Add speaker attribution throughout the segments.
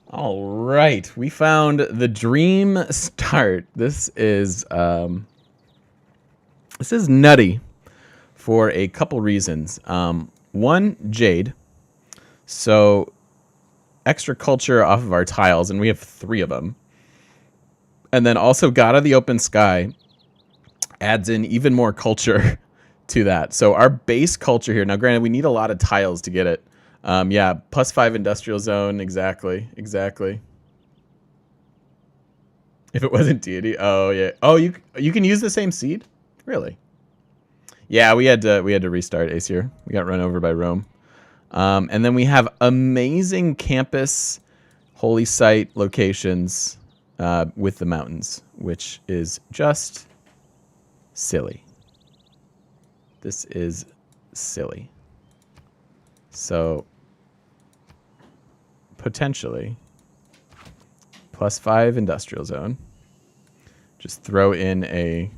Speaker 1: All right, we found the dream start. This is nutty for a couple reasons. One, jade. So extra culture off of our tiles, and we have 3 of them. And then also God of the Open Sky adds in even more culture to that. So our base culture here, now granted, we need a lot of tiles to get it. Yeah, +5 industrial zone, exactly. If it wasn't deity, oh yeah. Oh, you can use the same seed, really? Yeah, we had to restart Aesir. We got run over by Rome. And then we have amazing campus holy site locations with the mountains, which is just silly. This is silly. So potentially +5 industrial zone. Just throw in a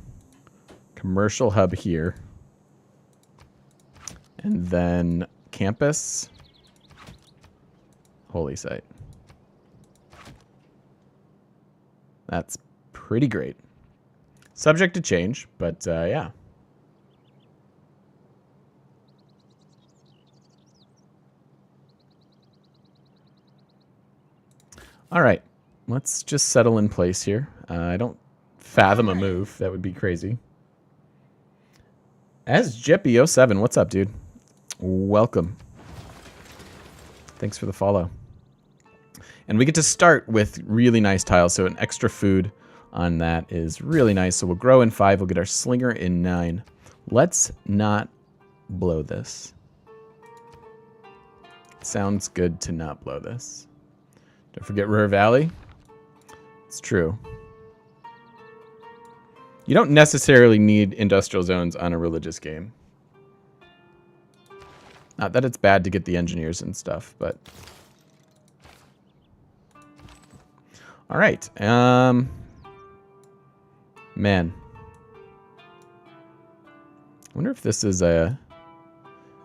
Speaker 1: commercial hub here. And then campus, holy site. That's pretty great. Subject to change, but yeah. All right, let's just settle in place here. I don't fathom a move. That would be crazy. As Jeppy07, what's up, dude? Welcome. Thanks for the follow. And we get to start with really nice tiles, so an extra food on that is really nice. So we'll grow in 5, we'll get our slinger in 9. Let's not blow this. Sounds good to not blow this. Don't forget River Valley. It's true. You don't necessarily need industrial zones on a religious game. Not that it's bad to get the engineers and stuff, but... All right. Man. I wonder if this is a...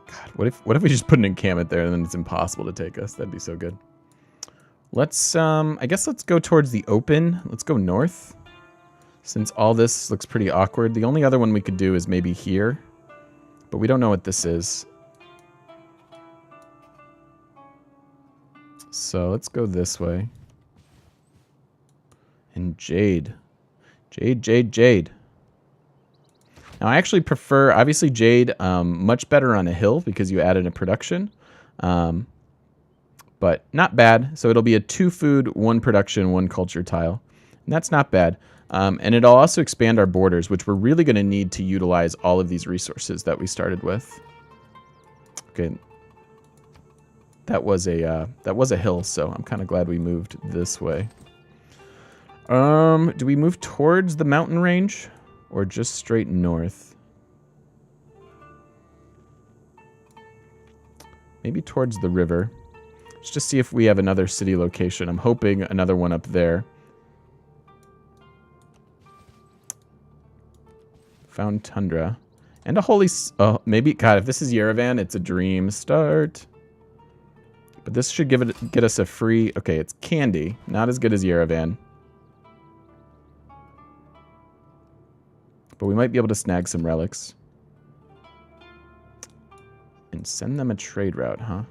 Speaker 1: God, what if we just put an encampment there and then it's impossible to take us? That'd be so good. Let's, I guess let's go towards the open. Let's go north. Since all this looks pretty awkward. The only other one we could do is maybe here. But we don't know what this is. So let's go this way. And Jade. Jade. Now I actually prefer, obviously Jade, much better on a hill because you added a production. But not bad. So it'll be a 2 food, 1 production, 1 culture tile. And that's not bad. And it'll also expand our borders, which we're really going to need to utilize all of these resources that we started with. Okay. That was a hill, so I'm kind of glad we moved this way. Do we move towards the mountain range or just straight north? Maybe towards the river. Let's just see if we have another city location. I'm hoping another one up there. Found tundra. And a holy... Oh, maybe... God, if this is Yerevan, it's a dream start. But this should get us a free... Okay, it's candy. Not as good as Yerevan. But we might be able to snag some relics. And send them a trade route, huh?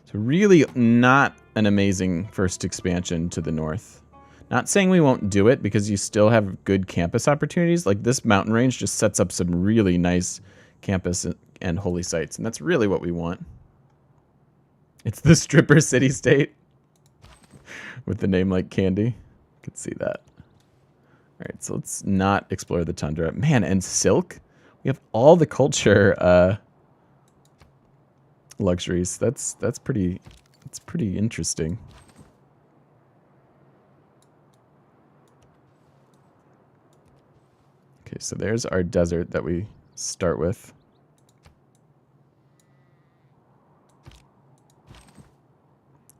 Speaker 1: So really not an amazing first expansion to the north. Not saying we won't do it because you still have good campus opportunities. Like this mountain range just sets up some really nice campus and holy sites. And that's really what we want. It's the stripper city state with the name like candy. You could see that. All right, so let's not explore the tundra. Man, and silk? We have all the culture luxuries. That's pretty interesting. Okay, so there's our desert that we start with.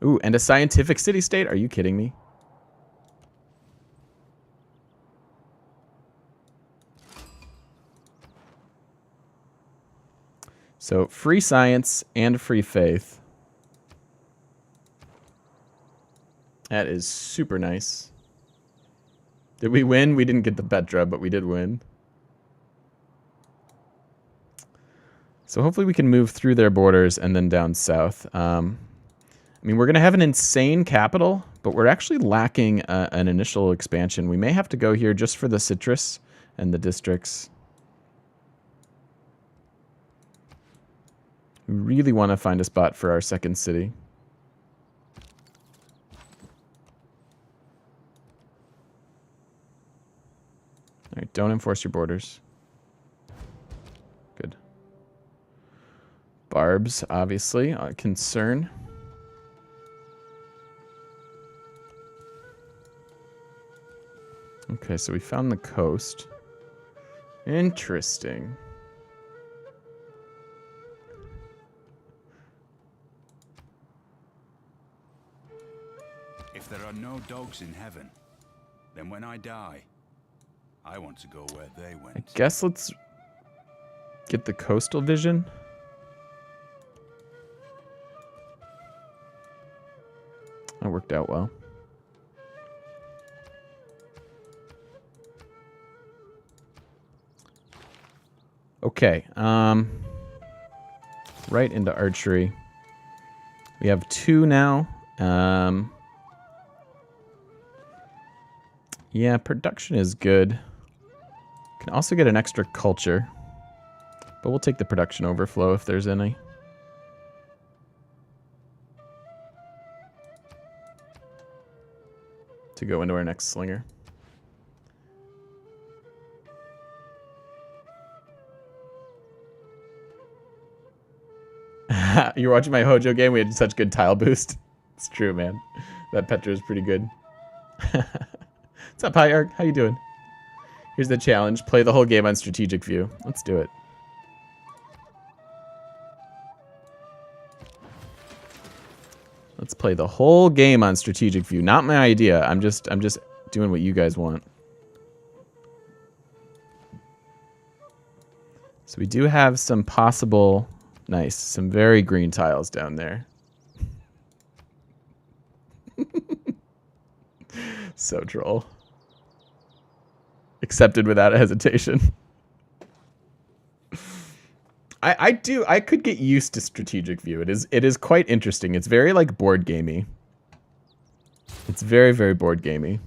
Speaker 1: Ooh, and a scientific city-state? Are you kidding me? So, free science and free faith. That is super nice. Did we win? We didn't get the Petra, but we did win. So hopefully we can move through their borders and then down south. I mean, we're going to have an insane capital, but we're actually lacking an initial expansion. We may have to go here just for the citrus and the districts. We really want to find a spot for our second city. All right, don't enforce your borders. Good. Barbs, obviously, a concern. Okay, so we found the coast. Interesting.
Speaker 2: If there are no dogs in heaven, then when I die, I want to go where they went.
Speaker 1: I guess let's get the coastal vision. That worked out well. Okay, right into archery. We have 2 now. Yeah, production is good. Can also get an extra culture, but we'll take the production overflow if there's any. To go into our next slinger. You're watching my Hojo game? We had such good tile boost. It's true, man. That Petra is pretty good. What's up, Hierarch? How you doing? Here's the challenge. Play the whole game on strategic view. Let's do it. Let's play the whole game on strategic view. Not my idea. I'm just doing what you guys want. So we do have some possible... Nice. Some very green tiles down there. So troll. Accepted without a hesitation. I could get used to strategic view. It is quite interesting. It's very like board gamey. It's very, very board gamey.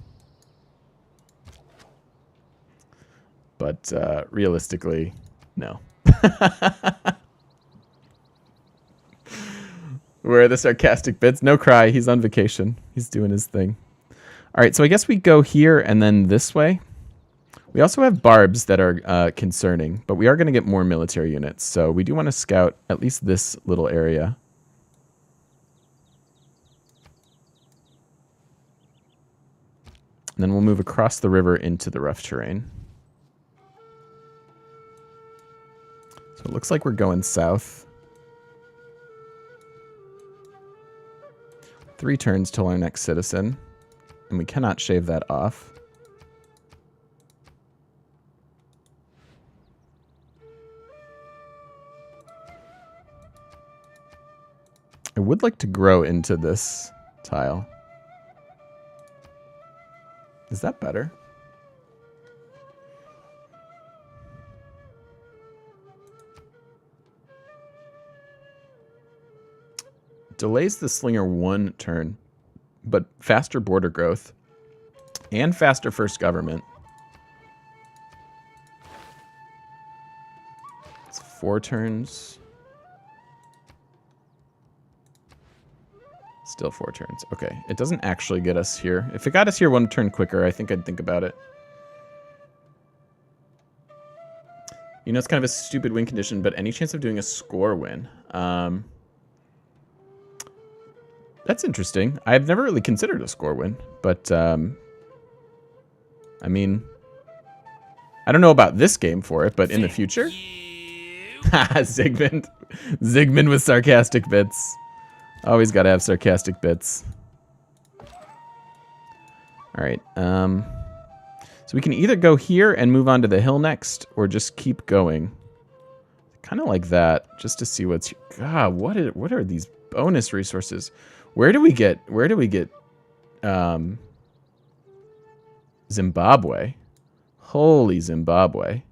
Speaker 1: But realistically, no. Where are the sarcastic bits? No cry. He's on vacation. He's doing his thing. All right, so I guess we go here and then this way. We also have barbs that are concerning, but we are going to get more military units. So we do want to scout at least this little area. And then we'll move across the river into the rough terrain. So it looks like we're going south. 3 turns till our next citizen. And we cannot shave that off. I would like to grow into this tile. Is that better? Delays the slinger 1 turn, but faster border growth and faster first government. It's 4 turns. Still 4 turns. Okay, it doesn't actually get us here. If it got us here 1 turn quicker, I think I'd think about it. You know, it's kind of a stupid win condition, but any chance of doing a score win? That's interesting. I've never really considered a score win, but I mean, I don't know about this game for it, but in the future. Zygmunt. Zygmunt with sarcastic bits. Always got to have sarcastic bits. All right. So we can either go here and move on to the hill next, or just keep going. Kind of like that, just to see what's here. God, what are these bonus resources? Where do we get Zimbabwe. Holy Zimbabwe.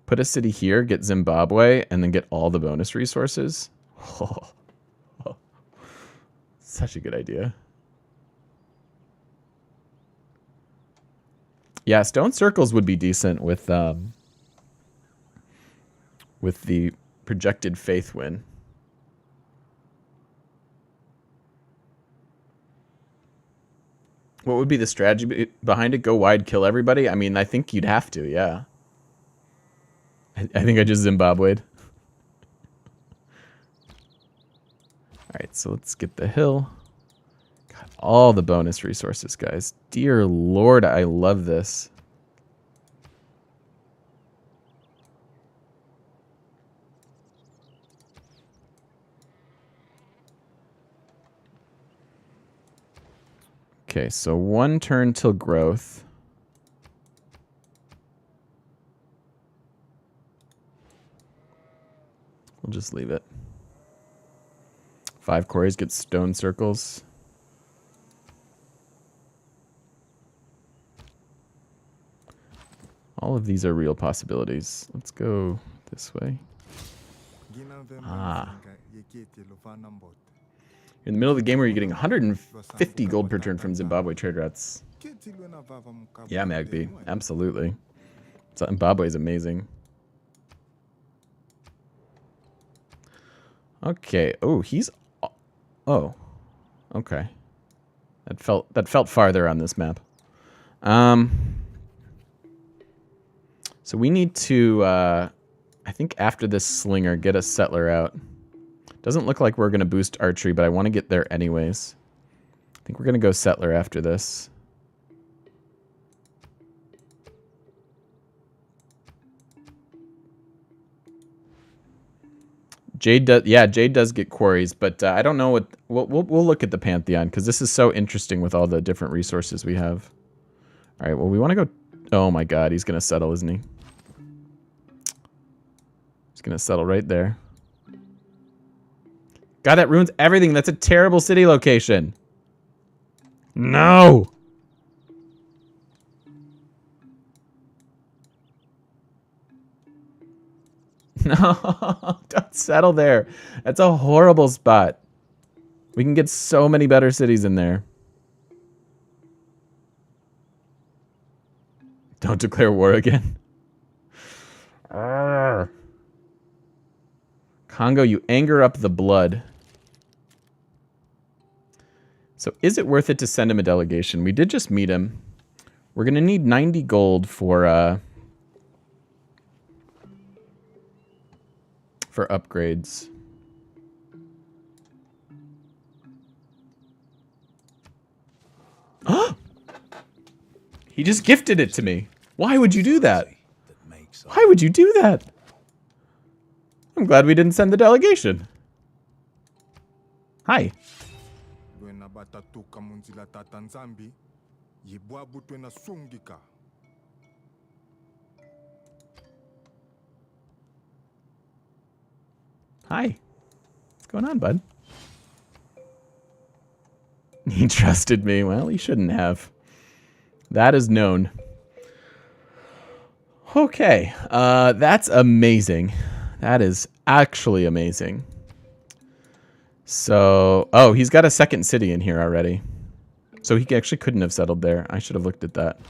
Speaker 1: Put a city here, get Zimbabwe, and then get all the bonus resources. Oh, such a good idea. Yeah, stone circles would be decent with the projected faith win. What would be the strategy behind it? Go wide, kill everybody? I mean, I think you'd have to, yeah. I think I just Zimbabwe'd. Alright, so let's get the hill. God, all the bonus resources, guys. Dear Lord, I love this. Okay, so 1 turn till growth. We'll just leave it. 5 quarries get stone circles. All of these are real possibilities. Let's go this way. Ah. You're in the middle of the game where you're getting 150 gold per turn from Zimbabwe trade routes. Yeah, Magby. Absolutely. Zimbabwe is amazing. Okay. Oh, he's... Oh. Okay. That felt farther on this map. So we need to, I think after this slinger, get a settler out. Doesn't look like we're going to boost archery, but I want to get there anyways. I think we're going to go settler after this. Jade does, yeah, Jade does get quarries, but I don't know what. We'll look at the Pantheon because this is so interesting with all the different resources we have. All right, well we want to go. Oh my God, he's gonna settle, isn't he? He's gonna settle right there. God, that ruins everything. That's a terrible city location. No. No, don't settle there. That's a horrible spot. We can get so many better cities in there. Don't declare war again. Congo, you anger up the blood. So is it worth it to send him a delegation? We did just meet him. We're going to need 90 gold for upgrades. He just gifted it to me. Why would you do that? Why would you do that? I'm glad we didn't send the delegation. Hi. Hi. What's going on, bud? He trusted me. Well, he shouldn't have. That is known. Okay. That's amazing. That is actually amazing. So, oh, he's got a second city in here already. So he actually couldn't have settled there. I should have looked at that.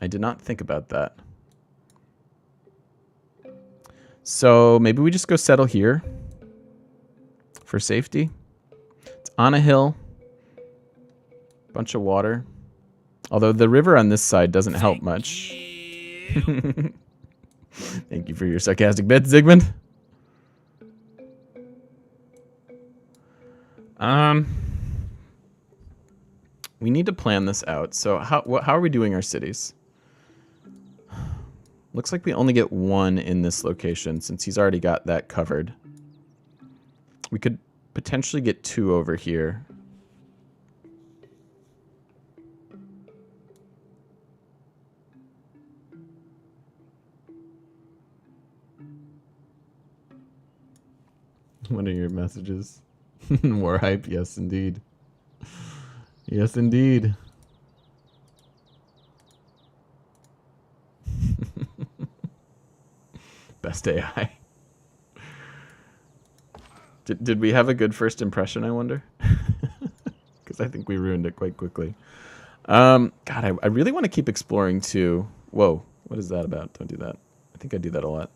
Speaker 1: I did not think about that. So maybe we just go settle here for safety. It's on a hill. Bunch of water. Although the river on this side doesn't help much. Thank you for your sarcastic bit, Zygmunt. We need to plan this out. So how are we doing our cities? Looks like we only get 1 in this location since he's already got that covered. We could potentially get 2 over here. What are your messages? War hype? Yes, indeed. Yes, indeed. Best AI. Did we have a good first impression, I wonder? Because I think we ruined it quite quickly. God, I really want to keep exploring too. Whoa, what is that about? Don't do that. I think I do that a lot.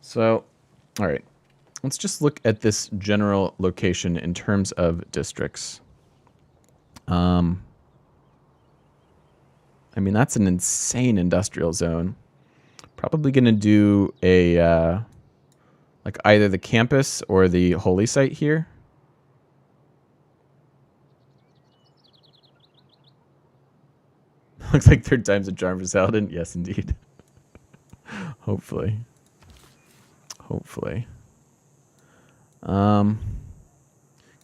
Speaker 1: So, all right. Let's just look at this general location in terms of districts. I mean, that's an insane industrial zone. Probably going to do a, like either the campus or the holy site here. Looks like third time's a charm for Saladin. Yes, indeed. Hopefully. Hopefully.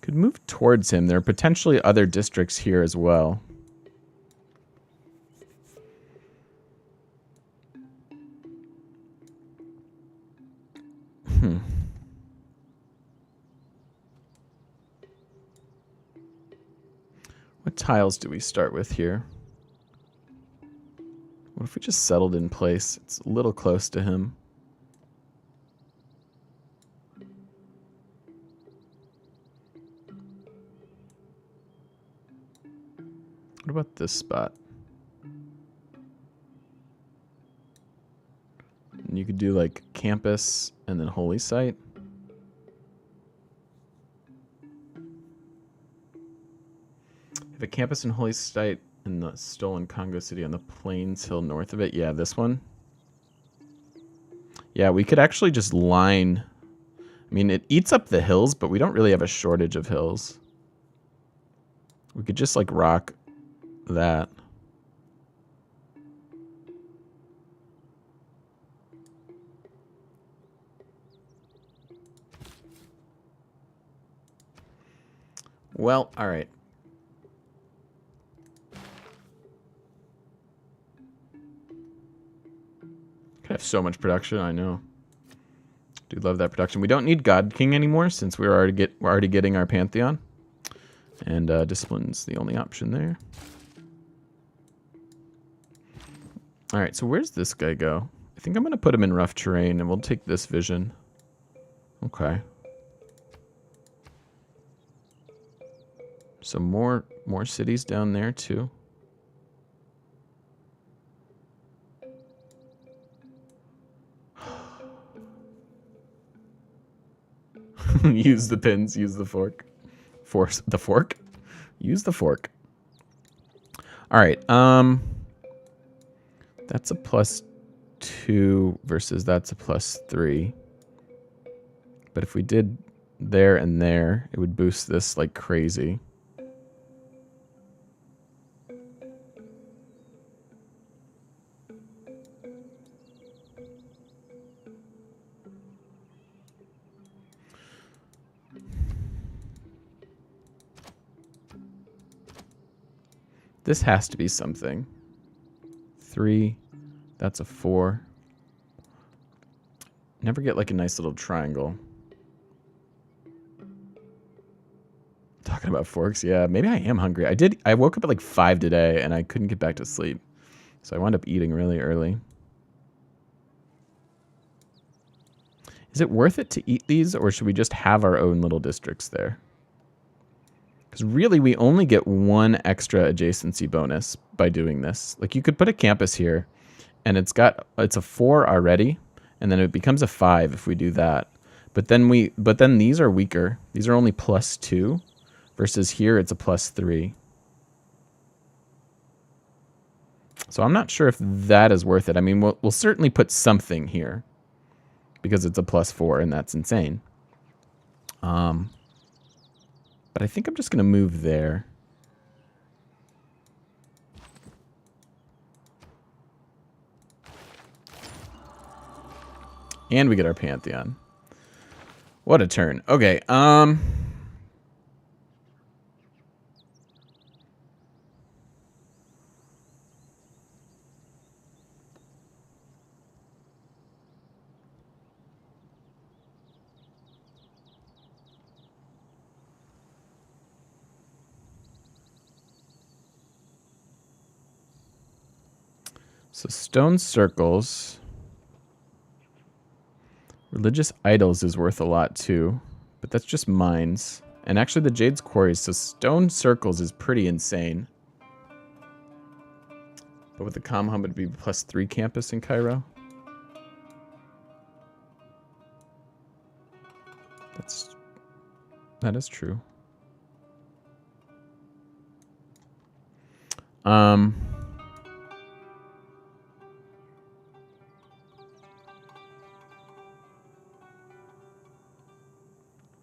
Speaker 1: Could move towards him. There are potentially other districts here as well. What tiles do we start with here? What if we just settled in place? It's a little close to him. What about this spot? And you could do like campus and then holy site. If a campus and holy site in the stolen Congo city on the plains hill north of it. Yeah, this one. Yeah, we could actually just line. I mean, it eats up the hills, but we don't really have a shortage of hills. We could just like rock that. Well, all right. Could have so much production, I know. Do love that production. We don't need God King anymore since we're already getting our Pantheon. And discipline's the only option there. All right, so where's this guy go? I think I'm going to put him in rough terrain, and we'll take this vision. Okay. So more cities down there, too. Use the pins, use the fork. Force the fork? Use the fork. All right, that's a +2 versus that's a +3. But if we did there and there, it would boost this like crazy. This has to be something. 3, that's a 4. Never get like a nice little triangle. Talking about forks, yeah. Maybe I am hungry. I woke up at like 5 today and I couldn't get back to sleep. So I wound up eating really early. Is it worth it to eat these, or should we just have our own little districts there? Because really, we only get one extra adjacency bonus by doing this. Like, you could put a campus here, and it's a 4 already, and then it becomes a 5 if we do that. But then these are weaker. These are only +2, versus here it's a +3. So I'm not sure if that is worth it. I mean, we'll certainly put something here, because it's a +4, and that's insane. But I think I'm just going to move there. And we get our Pantheon. What a turn. Okay, So stone circles. Religious idols is worth a lot too, but that's just mines. And actually the Jade's quarries, so stone circles is pretty insane. But with the comm hub, it'd be +3 campus in Cairo. That is true.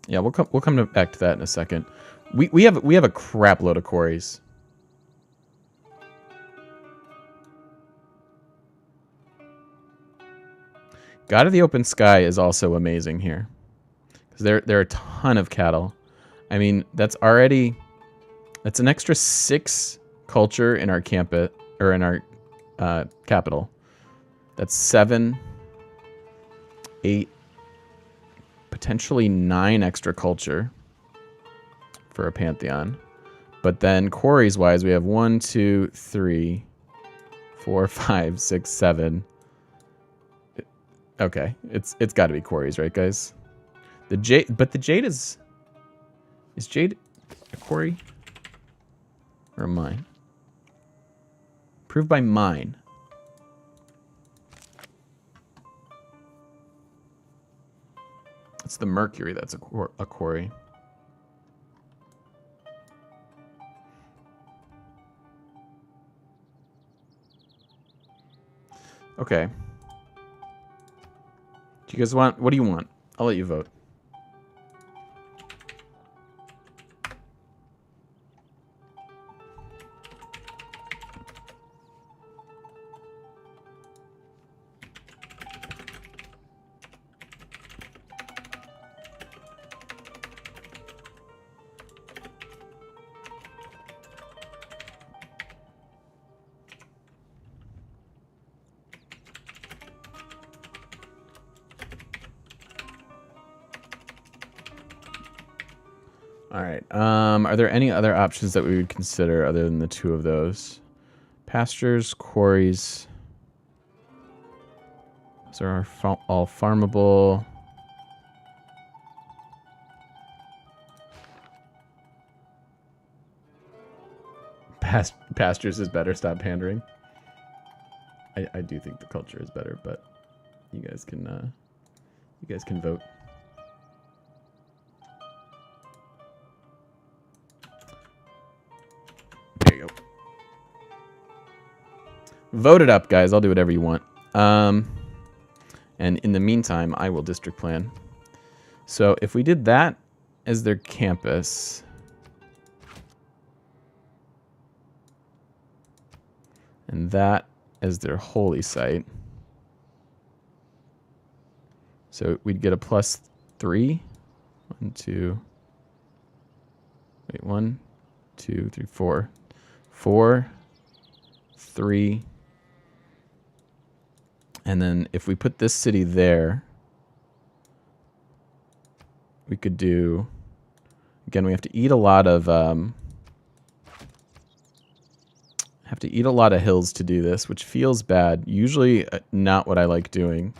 Speaker 1: Yeah, we'll come back to that in a second. We have a crap load of quarries. God of the Open Sky is also amazing here. Because there are a ton of cattle. I mean, that's an extra 6 culture in our campus, or in our capital. That's 7, 8, potentially 9 extra culture for a Pantheon. But then quarries wise, we have 1, 2, 3, 4, 5, 6, 7. Okay, it's got to be quarries, right, guys? The Jade is Jade a quarry or a mine? Proved by mine. It's the mercury that's a quarry. Okay. Do you guys want... What do you want? I'll let you vote. All right. Are there any other options that we would consider other than the 2 of those? Pastures, quarries. Those are all farmable. Pastures is better. Stop pandering. I do think the culture is better, but you guys can vote. There you go. Vote it up, guys. I'll do whatever you want. And in the meantime, I will district plan. So if we did that as their campus, and that as their holy site, so we'd get a +3. 1, 2. Wait, 1, 2, 3, 4. 4, 3. And then if we put this city there, we could do... Again, we have to eat a lot of... hills to do this, which feels bad. Usually not what I like doing.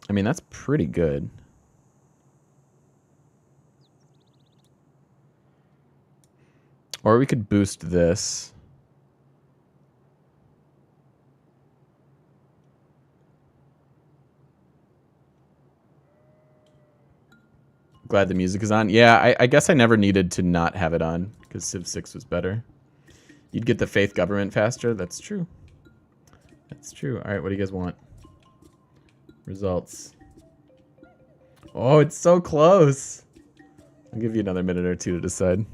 Speaker 1: I mean, that's pretty good. Or we could boost this. Glad the music is on. Yeah, I guess I never needed to not have it on because Civ 6 was better. You'd get the faith government faster. That's true. That's true. All right, what do you guys want? Results. Oh, it's so close. I'll give you another minute or 2 to decide.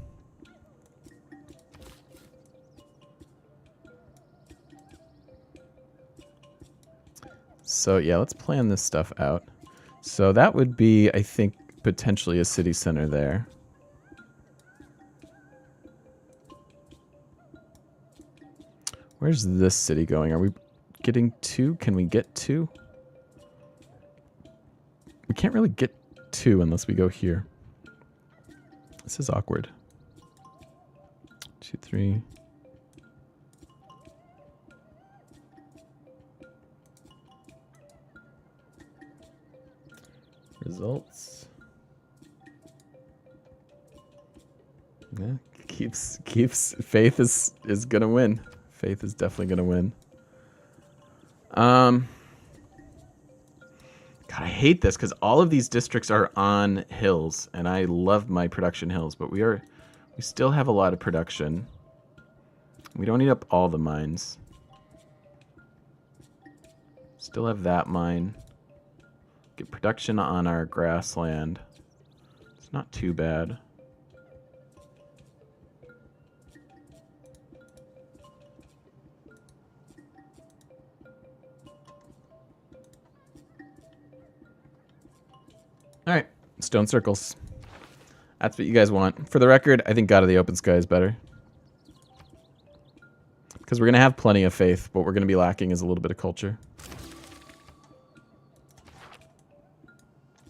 Speaker 1: So yeah, let's plan this stuff out. So that would be, I think, potentially a city center there. Where's this city going? Are we getting 2? Can we get 2? We can't really get 2 unless we go here. This is awkward. 2, 3. Results. Yeah, keeps faith is gonna win. Faith is definitely gonna win. God, I hate this because all of these districts are on hills, and I love my production hills, but we still have a lot of production. We don't need up all the mines. Still have that mine. Get production on our grassland. It's not too bad. All right, stone circles. That's what you guys want. For the record, I think God of the Open Sky is better. Because we're going to have plenty of faith. What we're going to be lacking is a little bit of culture.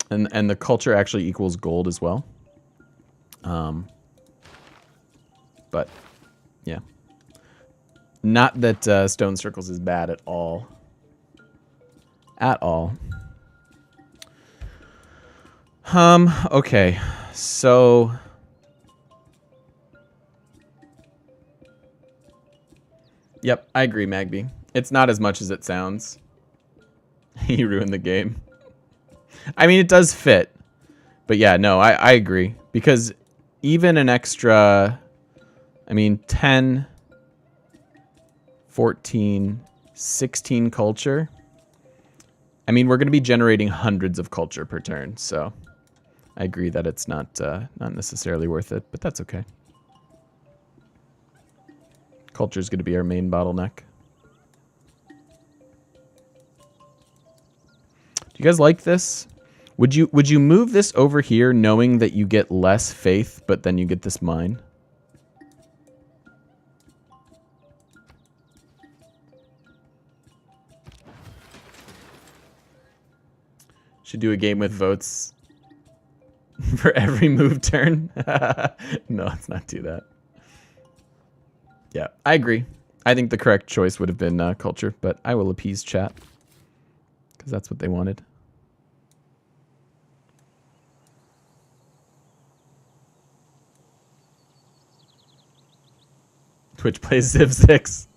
Speaker 1: And the culture actually equals gold as well. But, yeah. Not that stone circles is bad at all. At all. Okay. So... Yep, I agree, Magby. It's not as much as it sounds. You ruined the game. I mean, it does fit. But yeah, no, I agree. Because even an extra... I mean, 10, 14, 16 culture. I mean, we're going to be generating hundreds of culture per turn, so... I agree that it's not necessarily worth it, but that's okay. Culture is going to be our main bottleneck. Do you guys like this? Would you move this over here knowing that you get less faith, but then you get this mine? Should do a game with votes for every move turn. No, let's not do that. Yeah, I agree. I think the correct choice would have been culture, but I will appease chat because that's what they wanted. Twitch plays Civ 6.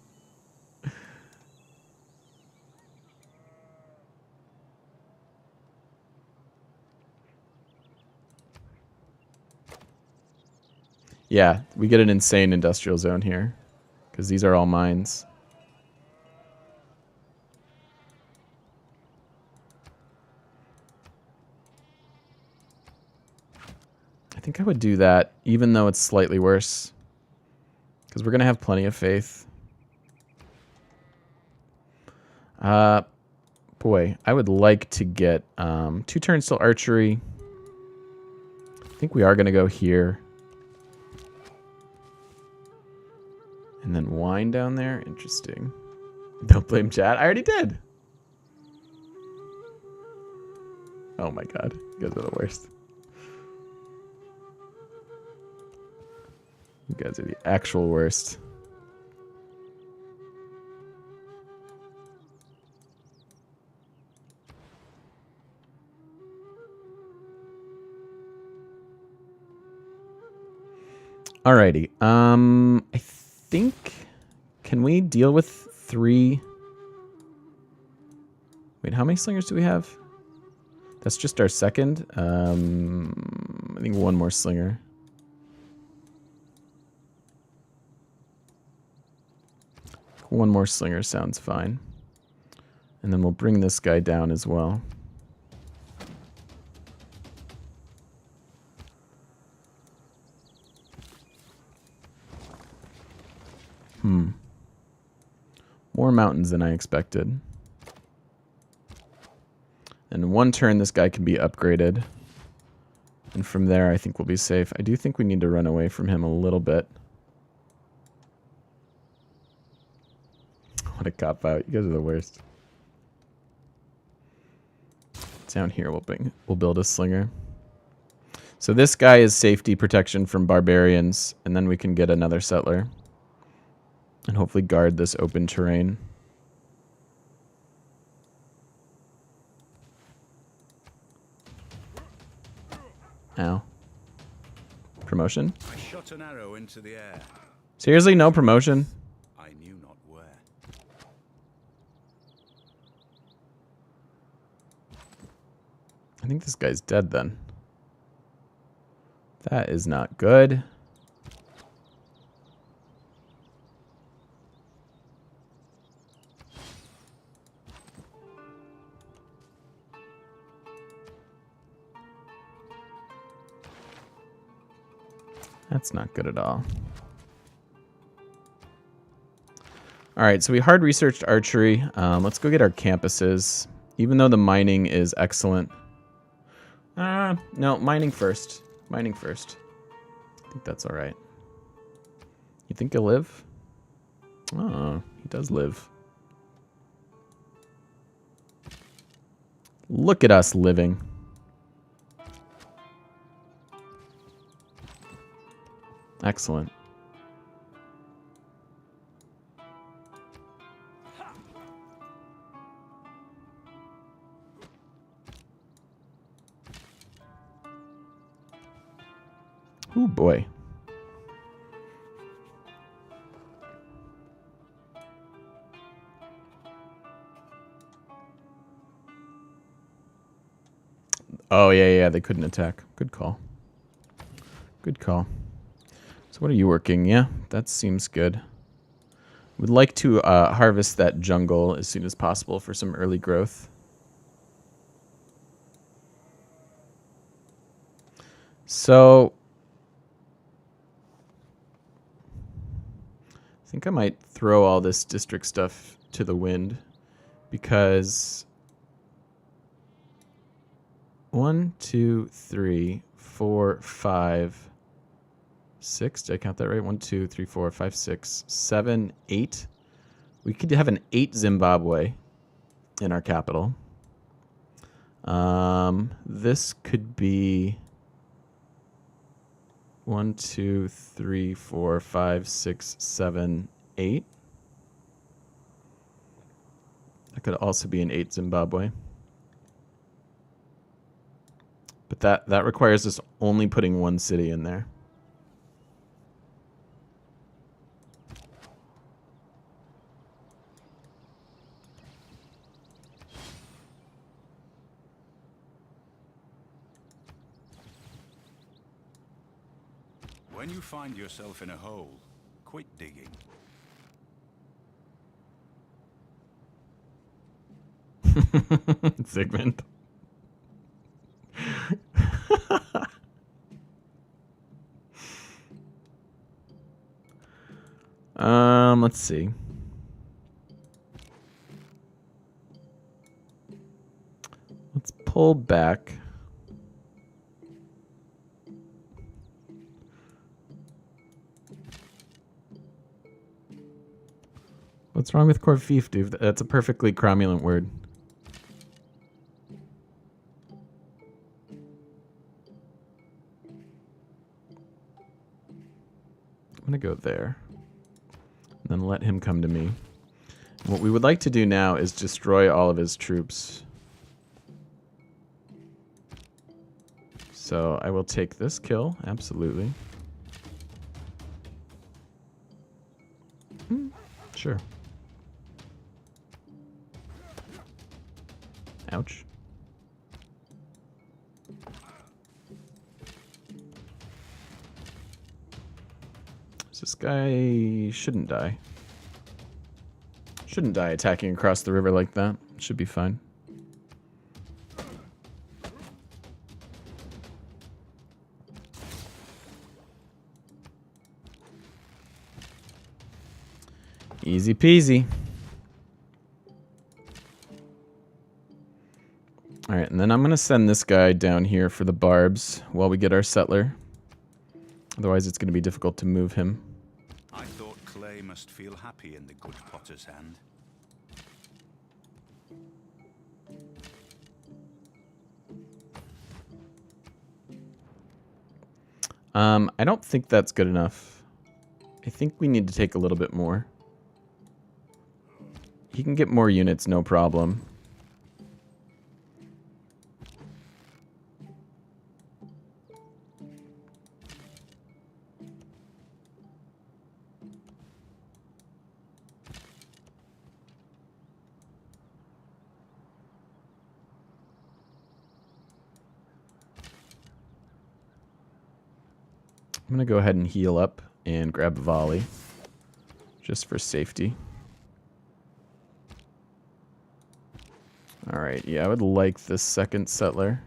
Speaker 1: Yeah, we get an insane industrial zone here because these are all mines. I think I would do that even though it's slightly worse because we're going to have plenty of faith. Boy, I would like to get 2 turns till archery. I think we are going to go here. And then wine down there. Interesting. Don't blame chat. I already did. Oh my god. You guys are the worst. You guys are the actual worst. Alrighty. I think... Can we deal with 3... Wait, how many slingers do we have? That's just our second. I think 1 more slinger. One more slinger sounds fine. And then we'll bring this guy down as well. More mountains than I expected. And 1 turn, this guy can be upgraded. And from there, I think we'll be safe. I do think we need to run away from him a little bit. What a cop-out. You guys are the worst. Down here, we'll build a slinger. So this guy is safety protection from barbarians, and then we can get another settler. And hopefully guard this open terrain. Ow. Promotion?
Speaker 2: I shot an arrow into the air.
Speaker 1: Seriously, no promotion?
Speaker 2: I knew not where.
Speaker 1: I think this guy's dead then. That is not good. That's not good at all. All right, so we hard researched archery. Let's go get our campuses. Even though the mining is excellent. No, mining first. Mining first. I think that's all right. You think he'll live? Oh, he does live. Look at us living. Excellent. Oh boy. Oh yeah, they couldn't attack. Good call. Good call. So what are you working? Yeah, that seems good. Would like to harvest that jungle as soon as possible for some early growth. So I think I might throw all this district stuff to the wind because 1, 2, 3, 4, 5, 6. Did I count that right? 1, 2, 3, 4, 5, 6, 7, 8. We could have an 8 Zimbabwe in our capital. This could be 1, 2, 3, 4, 5, 6, 7, 8. That could also be an 8 Zimbabwe. But that requires us only putting one city in there.
Speaker 2: When you find yourself in a hole, quit digging.
Speaker 1: Zygmunt. Let's see. Let's pull back. What's wrong with Corfif, dude? That's a perfectly cromulent word. I'm gonna go there. And then let him come to me. And what we would like to do now is destroy all of his troops. So I will take this kill, absolutely. Sure. Ouch. This guy shouldn't die. Shouldn't die attacking across the river like that. Should be fine. Easy peasy. Alright, and then I'm going to send this guy down here for the barbs while we get our settler. Otherwise it's going to be difficult to move him.
Speaker 2: I thought clay must feel happy in the good potter's hand.
Speaker 1: I don't think that's good enough. I think we need to take a little bit more. He can get more units, no problem. I'm going to go ahead and heal up and grab a volley, just for safety. Alright, yeah, I would like this second settler.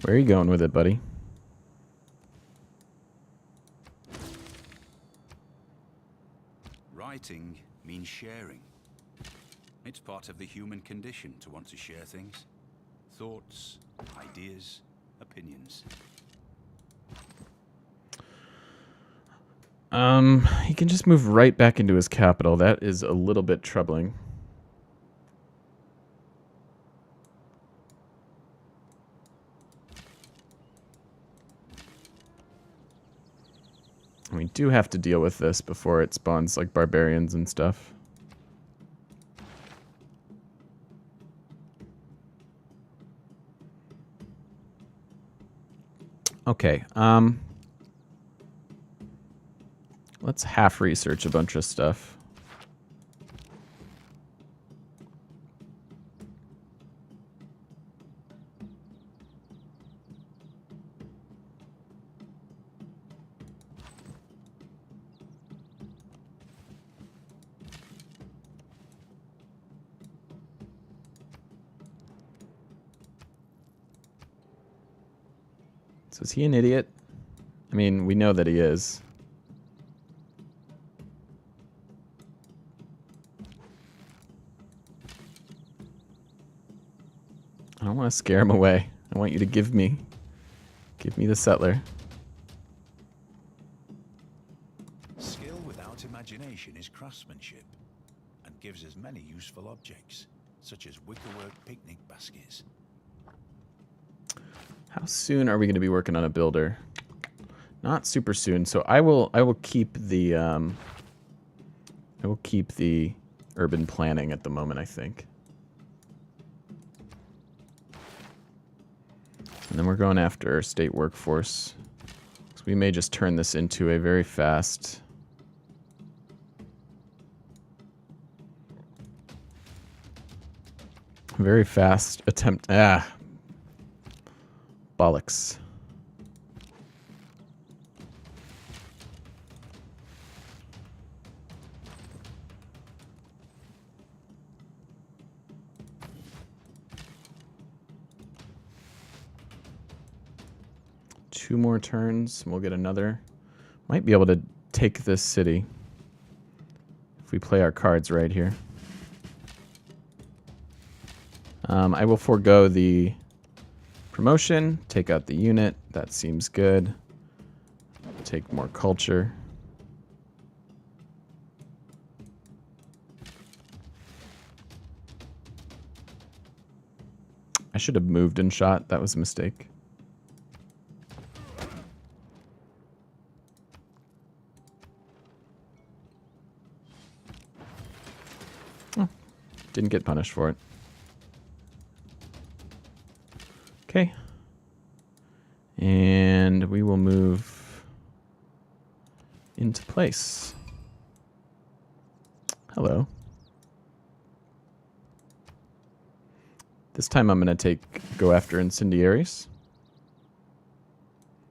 Speaker 1: Where are you going with it, buddy?
Speaker 2: Writing means sharing. It's part of the human condition to want to share things. Thoughts, ideas, opinions.
Speaker 1: He can just move right back into his capital. That is a little bit troubling. We do have to deal with this before it spawns like barbarians and stuff. Okay, let's half research a bunch of stuff. So is he an idiot? I mean, we know that he is. I don't want to scare him away. I want you to give me the settler.
Speaker 2: Skill without imagination is craftsmanship, and gives us many useful objects, such as wickerwork picnic baskets.
Speaker 1: How soon are we going to be working on a builder? Not super soon. So I will keep the urban planning at the moment, I think. And then we're going after state workforce. So we may just turn this into a very fast attempt. Bollocks. Two more turns, and we'll get another. Might be able to take this city if we play our cards right here. I will forego the promotion, take out the unit. That seems good. Take more culture. I should have moved and shot. That was a mistake. Oh, didn't get punished for it. Okay. And we will move into place. Hello. This time I'm going to go after incendiaries.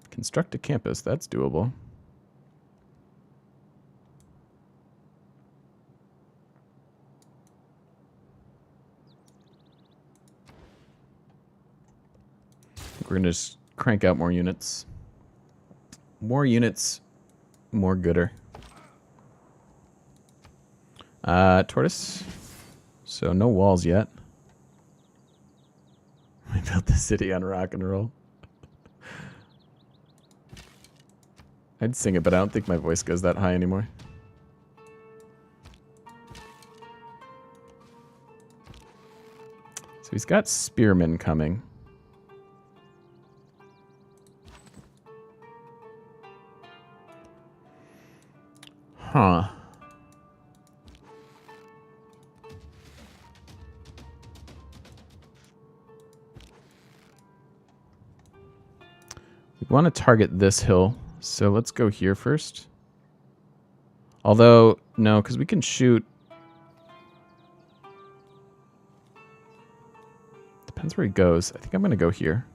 Speaker 1: Construct a campus. That's doable. We're going to just crank out more units. More units, more gooder. Tortoise. So no walls yet. We built the city on rock and roll. I'd sing it, but I don't think my voice goes that high anymore. So he's got spearmen coming. Huh. We want to target this hill, so let's go here first. Although, no, because we can shoot. Depends where he goes. I think I'm going to go here.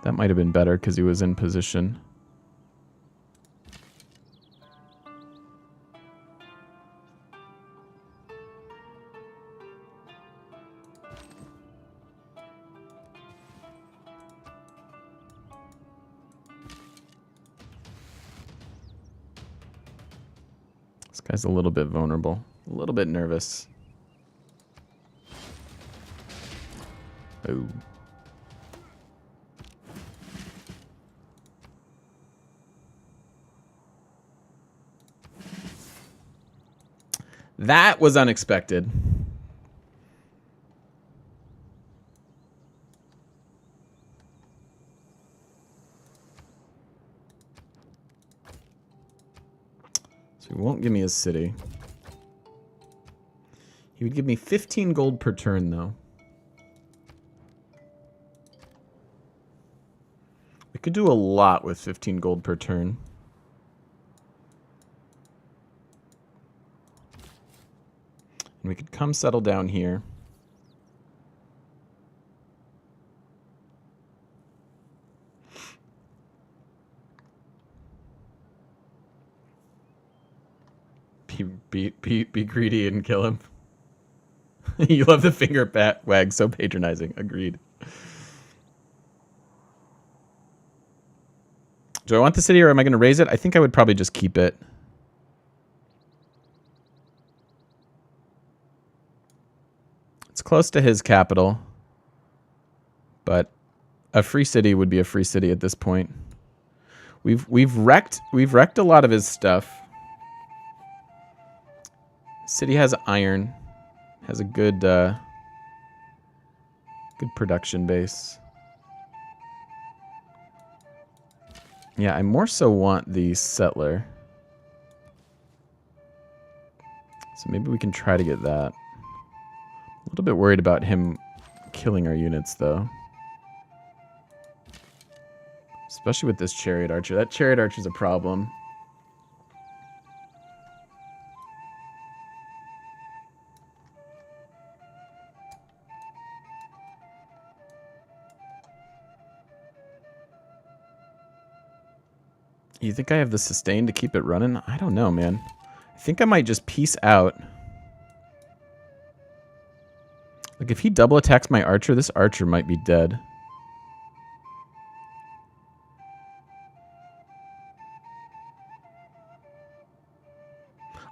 Speaker 1: That might have been better because he was in position. This guy's a little bit vulnerable, a little bit nervous. Oh. That was unexpected. So he won't give me his city. He would give me 15 gold per turn, though. We could do a lot with 15 gold per turn. And we could come settle down here. Be greedy and kill him. You love the finger wag, so patronizing. Agreed. Do I want the city or am I going to raise it? I think I would probably just keep it. It's close to his capital. But a free city would be a free city at this point. We've wrecked a lot of his stuff. City has iron. Has a good good production base. Yeah, I more so want the settler. So maybe we can try to get that. A little bit worried about him killing our units, though. Especially with this chariot archer. That chariot archer is a problem. You think I have the sustain to keep it running? I don't know, man. I think I might just peace out. Like, if he double attacks my archer, this archer might be dead.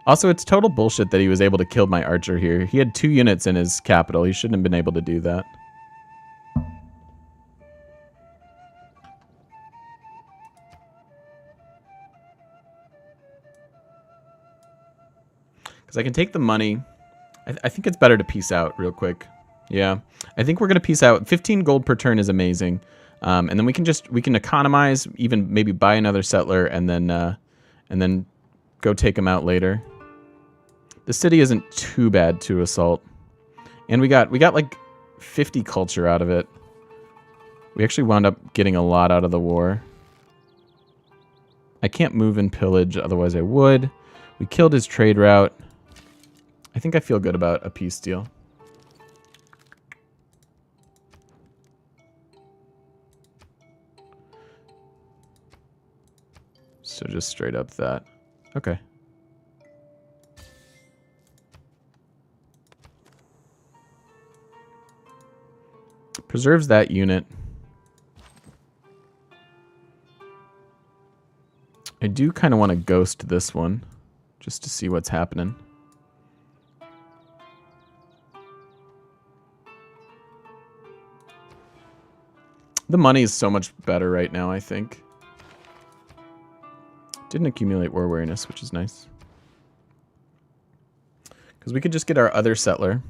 Speaker 1: Also, it's total bullshit that he was able to kill my archer here. He had 2 units in his capital. He shouldn't have been able to do that. Because I can take the money. I think it's better to peace out real quick. Yeah, I think we're going to peace out. 15 gold per turn is amazing. And then we can economize, even maybe buy another settler and then go take him out later. The city isn't too bad to assault. And we got like 50 culture out of it. We actually wound up getting a lot out of the war. I can't move and pillage, otherwise I would. We killed his trade route. I think I feel good about a peace deal. So just straight up that. Okay. Preserves that unit. I do kind of want to ghost this one, just to see what's happening. The money is so much better right now, I think. Didn't accumulate war weariness, which is nice. Because we could just get our other settler.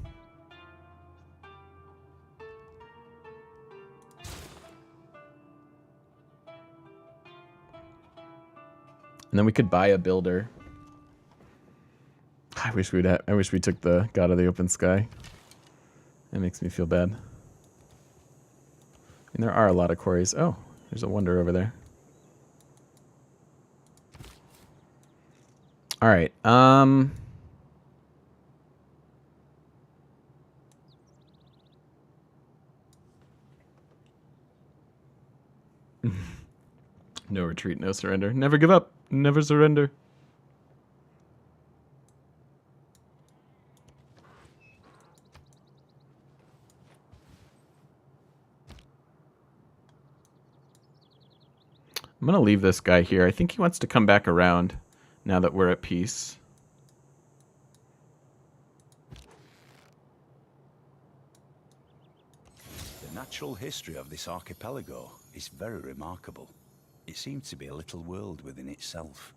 Speaker 1: And then we could buy a builder. I wish we took the God of the Open Sky. That makes me feel bad. And there are a lot of quarries. Oh, there's a wonder over there. All right. No retreat, no surrender. Never give up. Never surrender. I'm going to leave this guy here. I think he wants to come back around now that we're at peace.
Speaker 2: The natural history of this archipelago is very remarkable. It seems to be a little world within itself.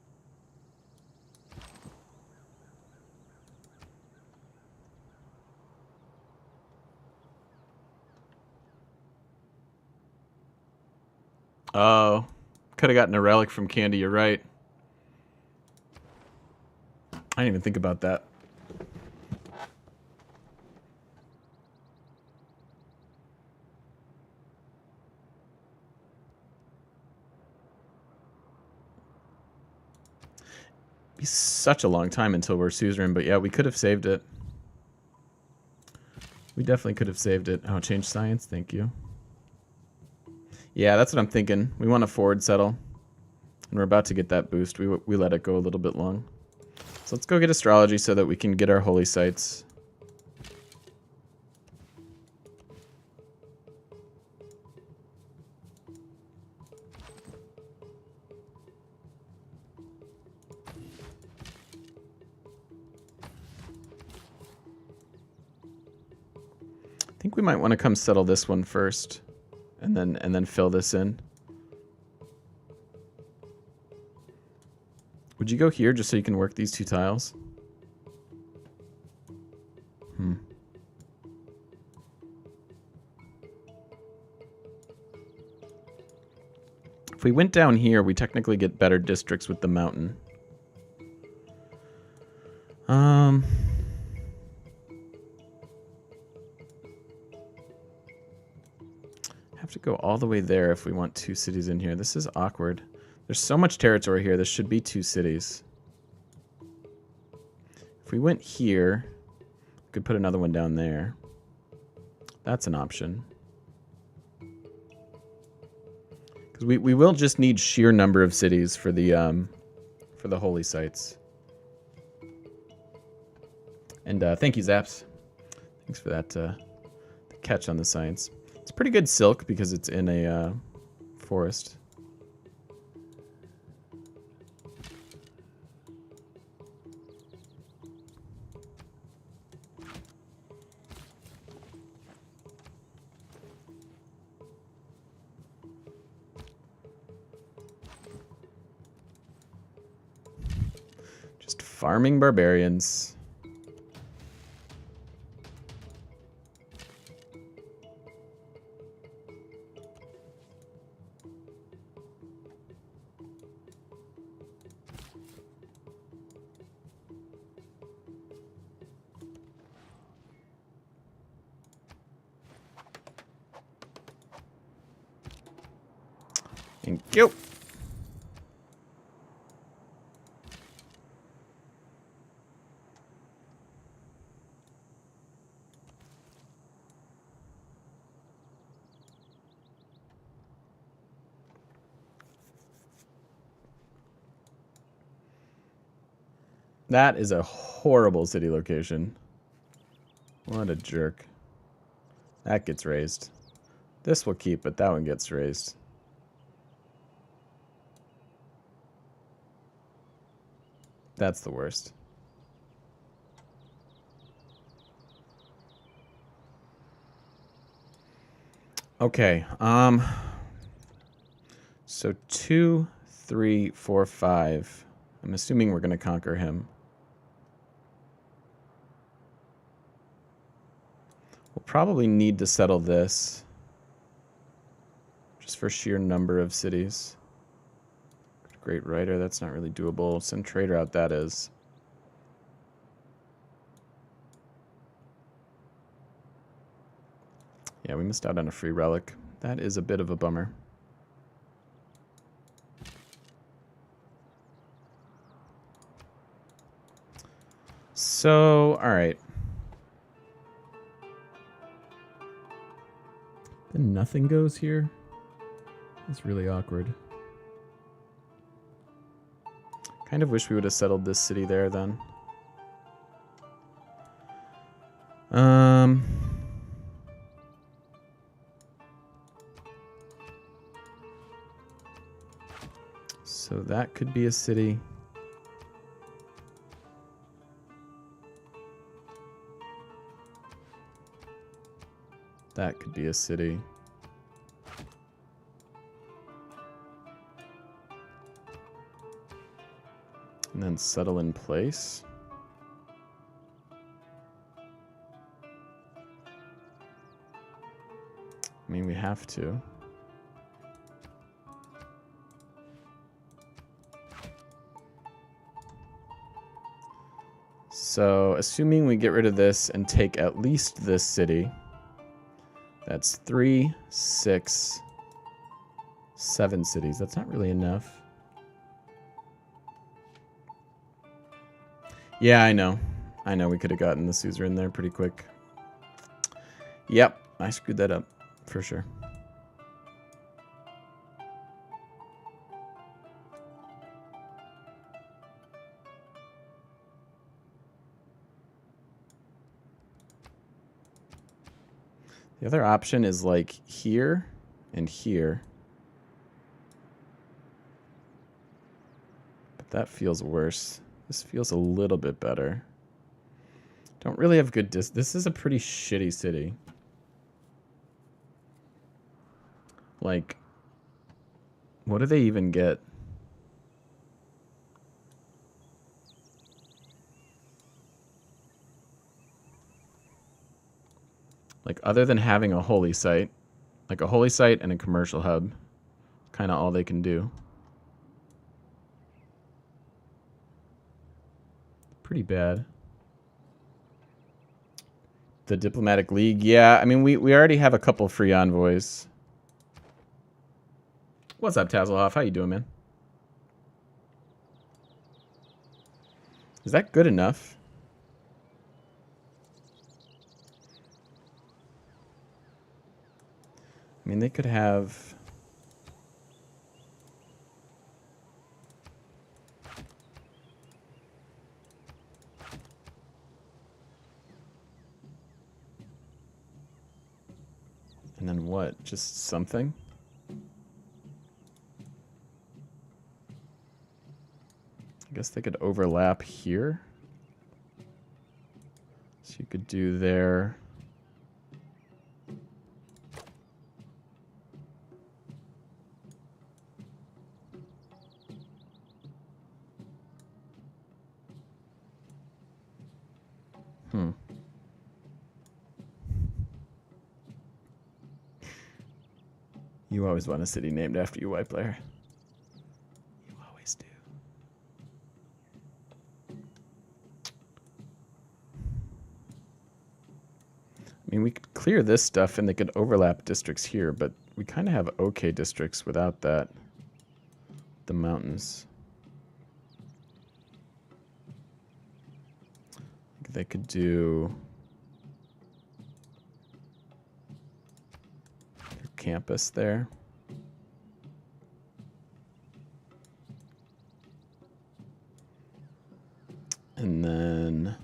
Speaker 1: Oh, could have gotten a relic from Candy, you're right. I didn't even think about that. Be such a long time until we're suzerain, but yeah, we could have saved it. We definitely could have saved it. Oh, change science, thank you. Yeah, that's what I'm thinking. We want to forward settle. And we're about to get that boost. We let it go a little bit long. So let's go get astrology so that we can get our holy sites. I think we might want to come settle this one first, and then fill this in. Would you go here just so you can work these two tiles? If we went down here, we technically get better districts with the mountain. Have to go all the way there if we want 2 cities in here. This is awkward. There's so much territory here. This should be 2 cities. If we went here, we could put another one down there. That's an option. Because we will just need sheer number of cities for the holy sites. And thank you, Zaps. Thanks for that the catch on the science. It's pretty good silk because it's in a forest. Just farming barbarians. Thank you. That is a horrible city location. What a jerk. That gets raised. This will keep, but that one gets raised. That's the worst. Okay, so 2, 3, 4, 5. I'm assuming we're going to conquer him. probably need to settle this. Just for sheer number of cities. Great writer, that's not really doable. Send trader out, that is. Yeah, we missed out on a free relic. That is a bit of a bummer. So, alright. Then nothing goes here? That's really awkward. Kind of wish we would have settled this city there then. So that could be a city. That could be a city. And then settle in place. I mean, we have to. So, assuming we get rid of this and take at least this city, that's 3, 6, 7 cities. That's not really enough. Yeah, I know. I know we could have gotten the suzerain there pretty quick. Yep, I screwed that up for sure. The other option is like here and here. But that feels worse. This feels a little bit better. Don't really have good this is a pretty shitty city. Like, what do they even get? Like, other than having a holy site, like a holy site and a commercial hub, kind of all they can do. Pretty bad. The Diplomatic League, yeah, I mean, we already have a couple free envoys. What's up, Tazelhoff? How you doing, man? Is that good enough? I mean, they could have... And then what? Just something? I guess they could overlap here. So you could do there. You always want a city named after you, white player. You always do. I mean, we could clear this stuff and they could overlap districts here, but we kind of have okay districts without that. The mountains. They could do campus there. And then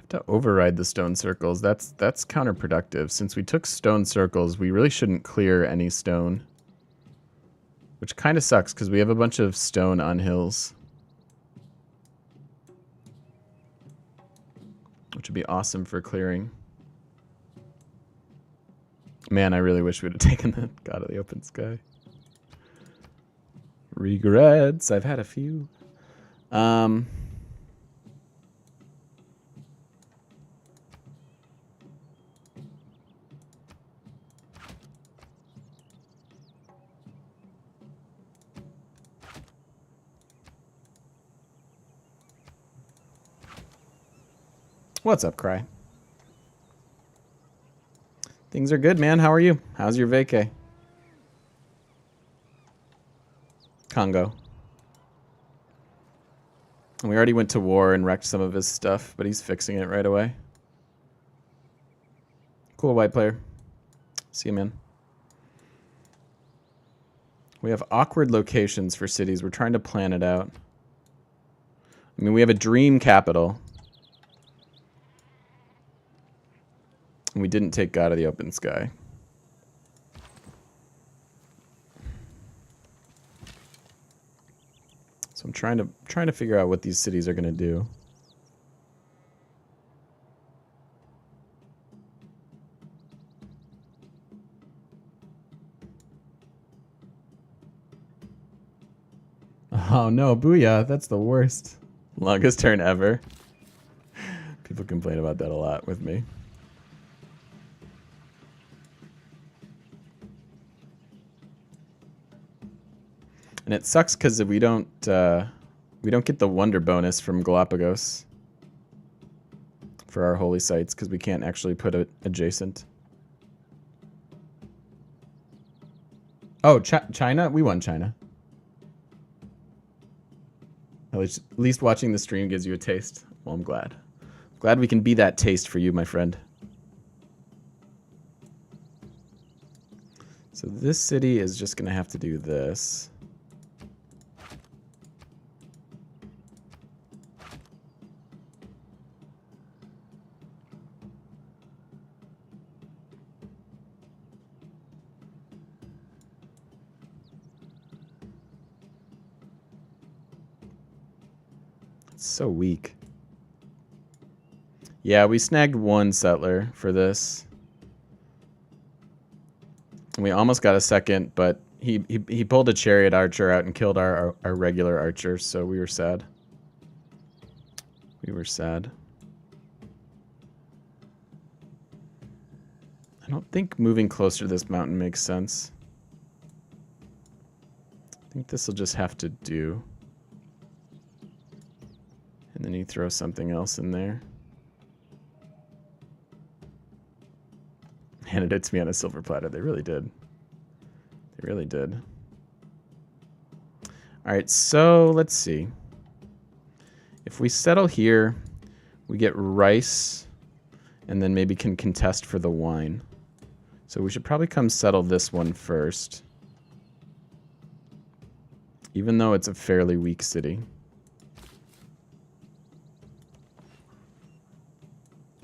Speaker 1: To override the stone circles, that's counterproductive. Since we took stone circles, we really shouldn't clear any stone. Which kind of sucks, because we have a bunch of stone on hills. Which would be awesome for clearing. Man, I really wish we would have taken the God of the Open Sky. Regrets. I've had a few. What's up, Cry? Things are good, man. How are you? How's your vacay? Congo. And we already went to war and wrecked some of his stuff, but he's fixing it right away. Cool white player. See you, man. We have awkward locations for cities. We're trying to plan it out. I mean, we have a dream capital. And we didn't take God of the Open Sky. So I'm trying to figure out what these cities are going to do. Oh no, booyah, that's the worst. Longest turn ever. People complain about that a lot with me. And it sucks because we don't get the wonder bonus from Galapagos for our holy sites because we can't actually put it adjacent. Oh, China? We won China. At least watching the stream gives you a taste. Well, I'm glad. Glad we can be that taste for you, my friend. So this city is just going to have to do this. So weak. Yeah, we snagged one settler for this. And we almost got a second, but he pulled a chariot archer out and killed our regular archer, so we were sad. We were sad. I don't think moving closer to this mountain makes sense. I think this will just have to do. And then you throw something else in there. Handed it to me on a silver platter. They really did. They really did. Alright, so let's see. If we settle here, we get rice, and then maybe can contest for the wine. So we should probably come settle this one first. Even though it's a fairly weak city.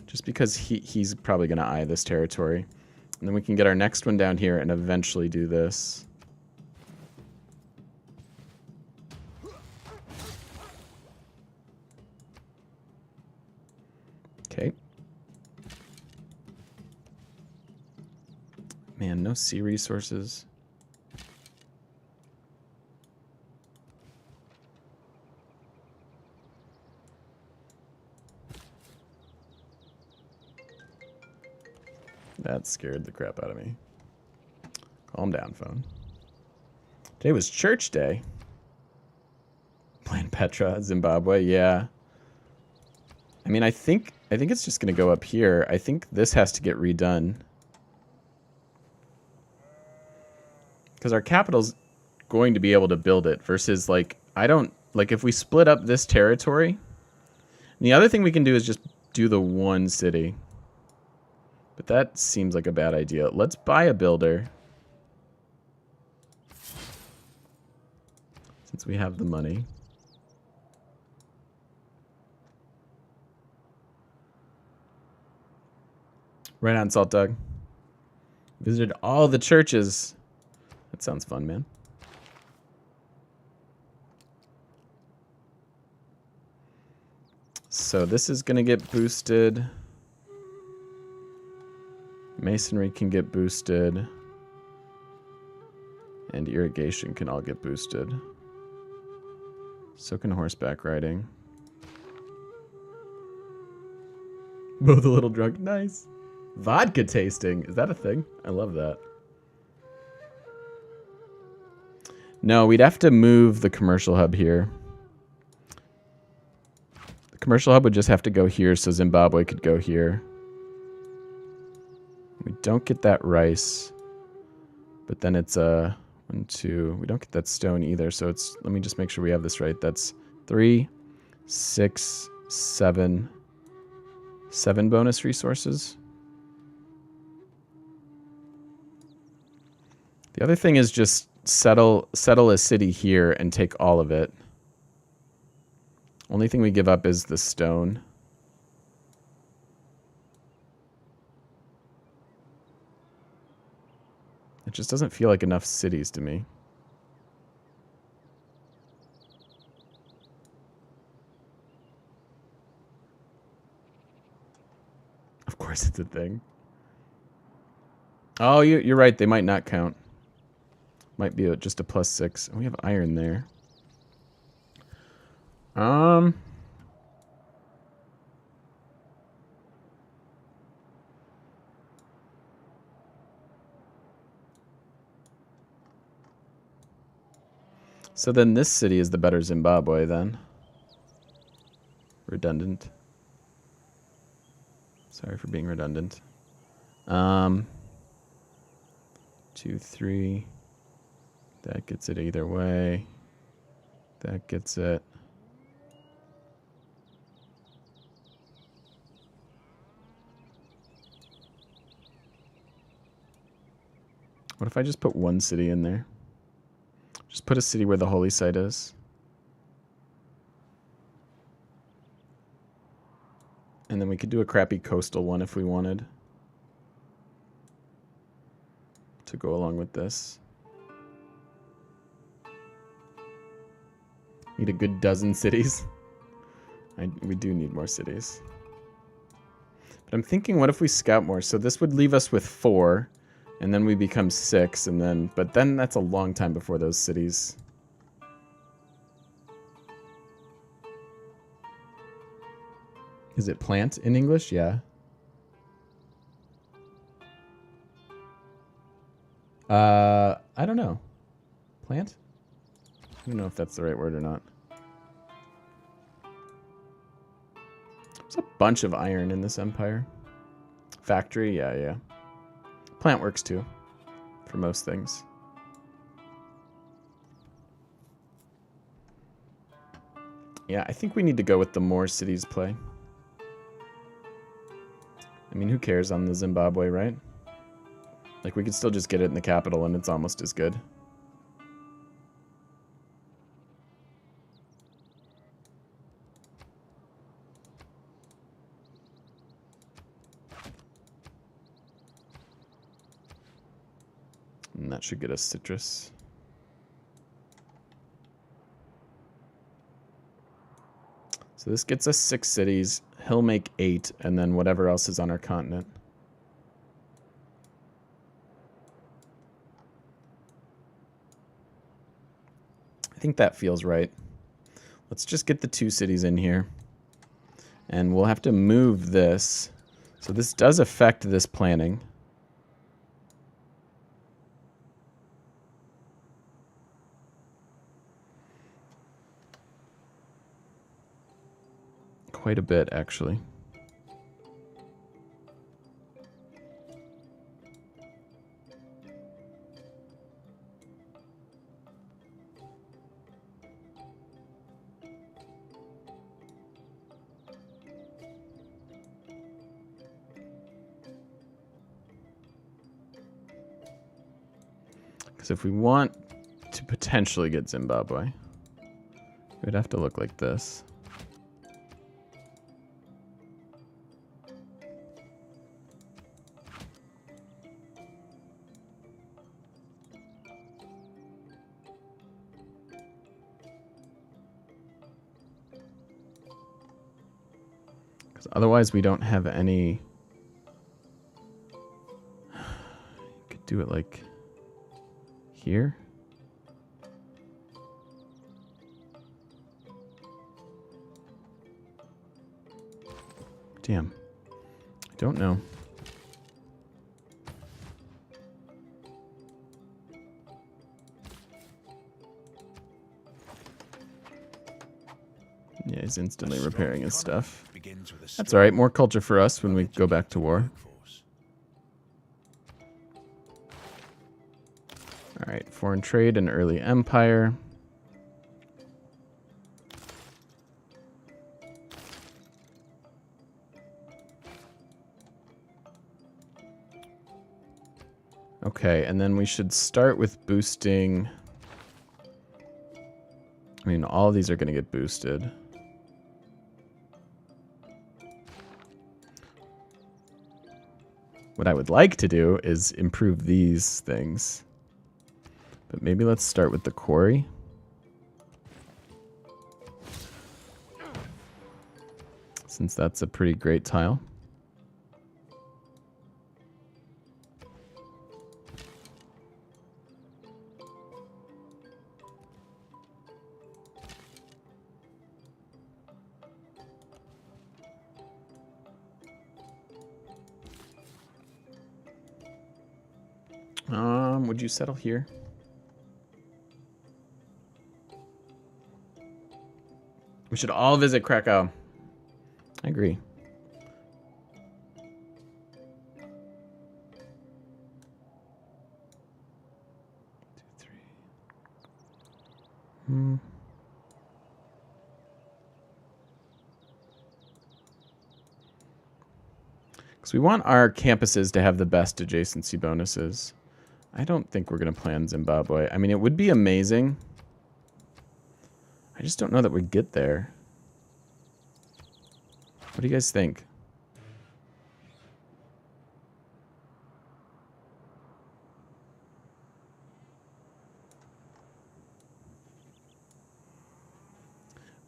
Speaker 1: Just because he's probably going to eye this territory. And then we can get our next one down here and eventually do this. Okay. Man, no sea resources. That scared the crap out of me. Calm down, phone. Today was church day. Playing Petra, Zimbabwe, yeah. I mean, I think it's just gonna go up here. I think this has to get redone. Because our capital's going to be able to build it versus like if we split up this territory. And the other thing we can do is just do the one city. But that seems like a bad idea. Let's buy a builder. Since we have the money. Right on, Salt Dog. Visited all the churches. That sounds fun, man. So this is going to get boosted. Masonry can get boosted. And irrigation can all get boosted. So can horseback riding. Both a little drunk. Nice. Vodka tasting. Is that a thing? I love that. No, we'd have to move the commercial hub here. The commercial hub would just have to go here so Zimbabwe could go here. We don't get that rice. But then it's a 1, 2. We don't get that stone either. So it's, let me just make sure we have this right. That's 3, 6, 7. 7 bonus resources. The other thing is just settle a city here and take all of it. Only thing we give up is the stone. It just doesn't feel like enough cities to me. Of course it's a thing. Oh, you're right. They might not count. Might be just a +6. Oh, we have iron there. So then this city is the better Zimbabwe then. Redundant. Sorry for being redundant. 2, 3. That gets it either way. That gets it. What if I just put one city in there? Just put a city where the holy site is. And then we could do a crappy coastal one if we wanted. To go along with this. Need a good dozen cities. We do need more cities. But I'm thinking, what if we scout more? So this would leave us with 4. And then we become 6. And then, but then that's a long time before those cities. Is it plant in English? Yeah. I don't know. Plant? I don't know if that's the right word or not. There's a bunch of iron in this empire. Factory, yeah. Plant works too, for most things. Yeah, I think we need to go with the more cities play. I mean, who cares on the Zimbabwe, right? Like, we could still just get it in the capital and it's almost as good. And that should get us citrus. So this gets us 6 cities. He'll make 8, and then whatever else is on our continent. I think that feels right. Let's just get the 2 cities in here. And we'll have to move this. So this does affect this planning. Quite a bit, actually. Because if we want to potentially get Zimbabwe, it would have to look like this. Otherwise, we don't have any... Could do it like here. Damn. I don't know. Yeah, he's instantly repairing his stuff. That's alright, more culture for us when we go back to war. Alright, foreign trade and early empire. Okay, and then we should start with boosting... I mean, all of these are going to get boosted. What I would like to do is improve these things. But maybe let's start with the quarry. Since that's a pretty great tile. Would you settle here? We should all visit Krakow. I agree. Because we want our campuses to have the best adjacency bonuses. I don't think we're going to plan Zimbabwe. I mean, it would be amazing. I just don't know that we'd get there. What do you guys think?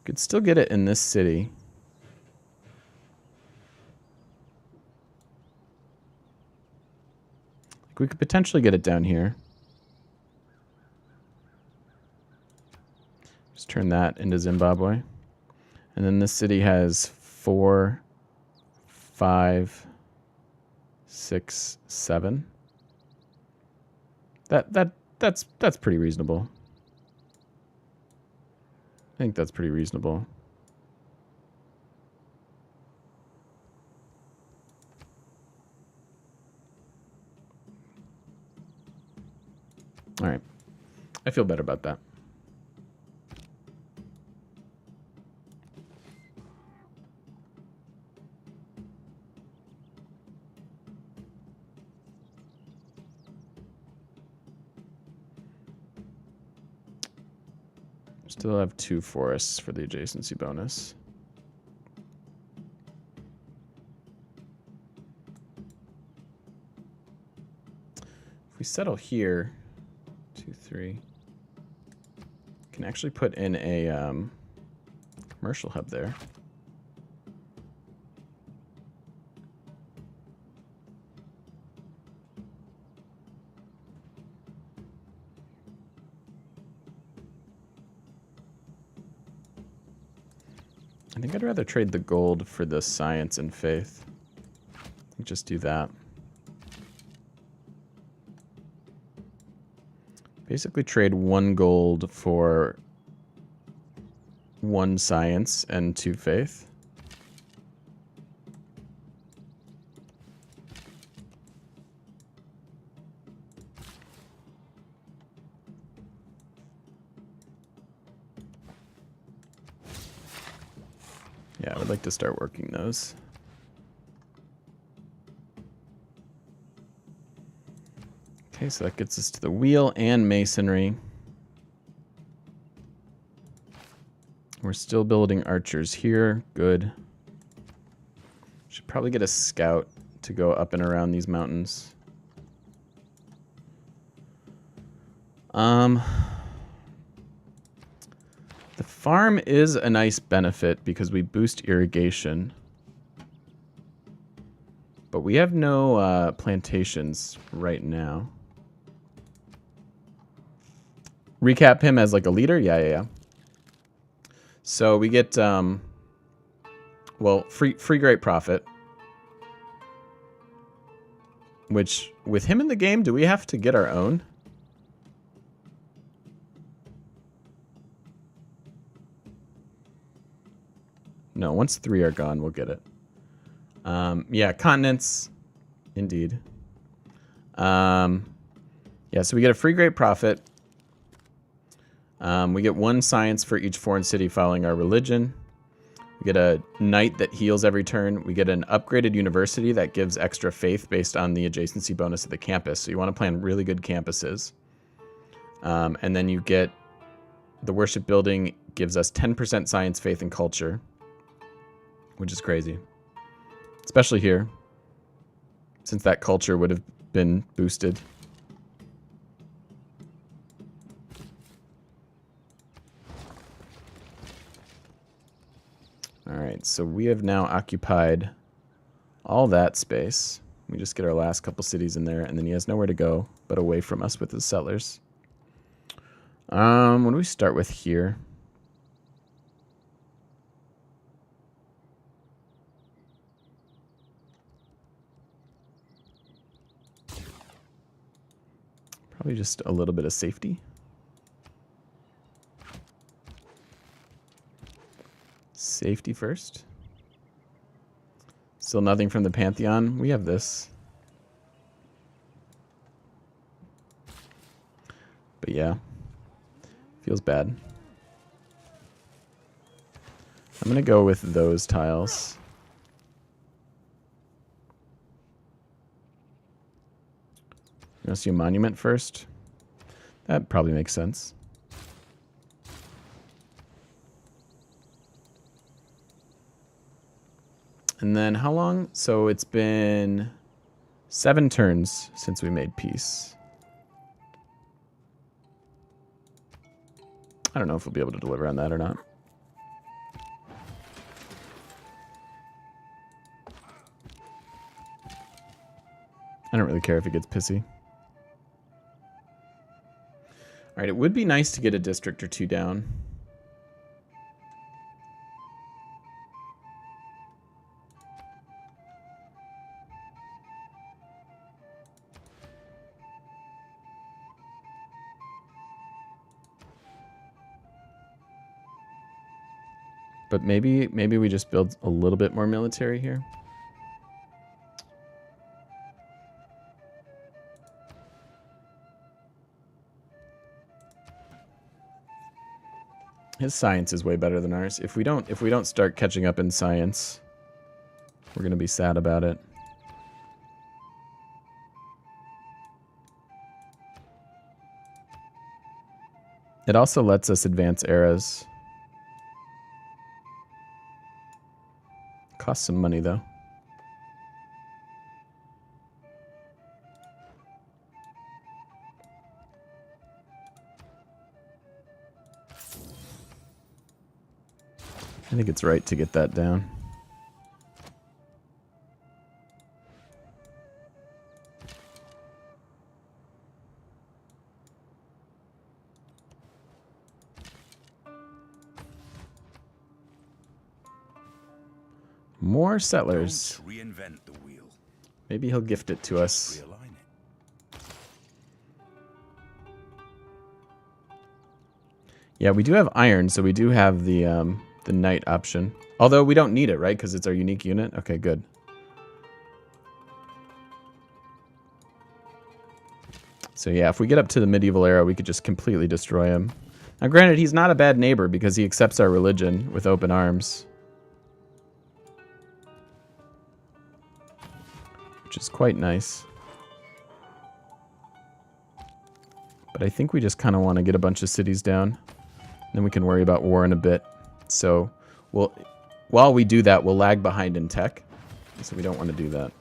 Speaker 1: Could still get it in this city. We could potentially get it down here. Just turn that into Zimbabwe. And then this city has 4, 5, 6, 7. That's pretty reasonable. I think that's pretty reasonable. All right. I feel better about that. Still have 2 forests for the adjacency bonus. If we settle here, 2, 3, can actually put in a commercial hub there. I think I'd rather trade the gold for the science and faith. Just do that. Basically trade 1 gold for 1 science and 2 faith. Yeah, I would like to start working those. Okay, so that gets us to the wheel and masonry. We're still building archers here. Good. Should probably get a scout to go up and around these mountains. The farm is a nice benefit because we boost irrigation. But we have no plantations right now. Recap him as like a leader? Yeah. So we get, well, free great profit. Which, with him in the game, do we have to get our own? No, once 3 are gone, we'll get it. Yeah, continents. Indeed. Yeah, so we get a free great profit. We get 1 science for each foreign city following our religion. We get a knight that heals every turn. We get an upgraded university that gives extra faith based on the adjacency bonus of the campus. So you want to plan really good campuses. And then you get the worship building gives us 10% science, faith, and culture, which is crazy. Especially here, since that culture would have been boosted. Alright, so we have now occupied all that space. We just get our last couple cities in there, and then he has nowhere to go but away from us with his settlers. What do we start with here? Probably just a little bit of safety. Safety first. Still nothing from the Pantheon. We have this. But yeah. Feels bad. I'm going to go with those tiles. You want to see a monument first? That probably makes sense. And then how long? So it's been 7 turns since we made peace. I don't know if we'll be able to deliver on that or not. I don't really care if it gets pissy. Alright, it would be nice to get a district or 2 down. But maybe we just build a little bit more military here. His science is way better than ours. If we don't start catching up in science, we're gonna be sad about it. It also lets us advance eras. Costs some money though. I think it's right to get that down. More settlers.
Speaker 2: Don't reinvent the wheel.
Speaker 1: Maybe he'll gift it to us.
Speaker 2: Realign it.
Speaker 1: Yeah, we do have iron, so we do have the knight option. Although we don't need it, right? Because it's our unique unit. Okay, good. So yeah, if we get up to the medieval era, we could just completely destroy him. Now, granted, he's not a bad neighbor because he accepts our religion with open arms. Which is quite nice. But I think we just kind of want to get a bunch of cities down. Then we can worry about war in a bit. So while we do that, we'll lag behind in tech. So we don't want to do that.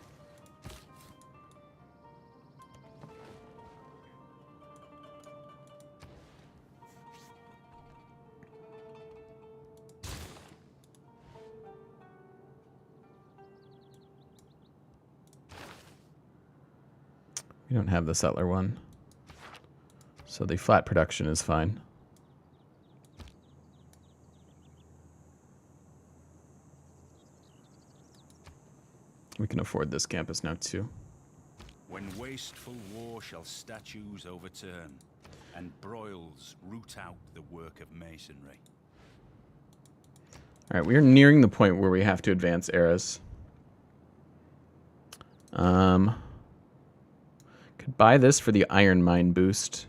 Speaker 1: We don't have the settler one. So the flat production is fine. We can afford this campus now too.
Speaker 2: When wasteful war shall statues overturn, and broils root out the work of masonry.
Speaker 1: All right, we are nearing the point where we have to advance eras. Could buy this for the iron mine boost.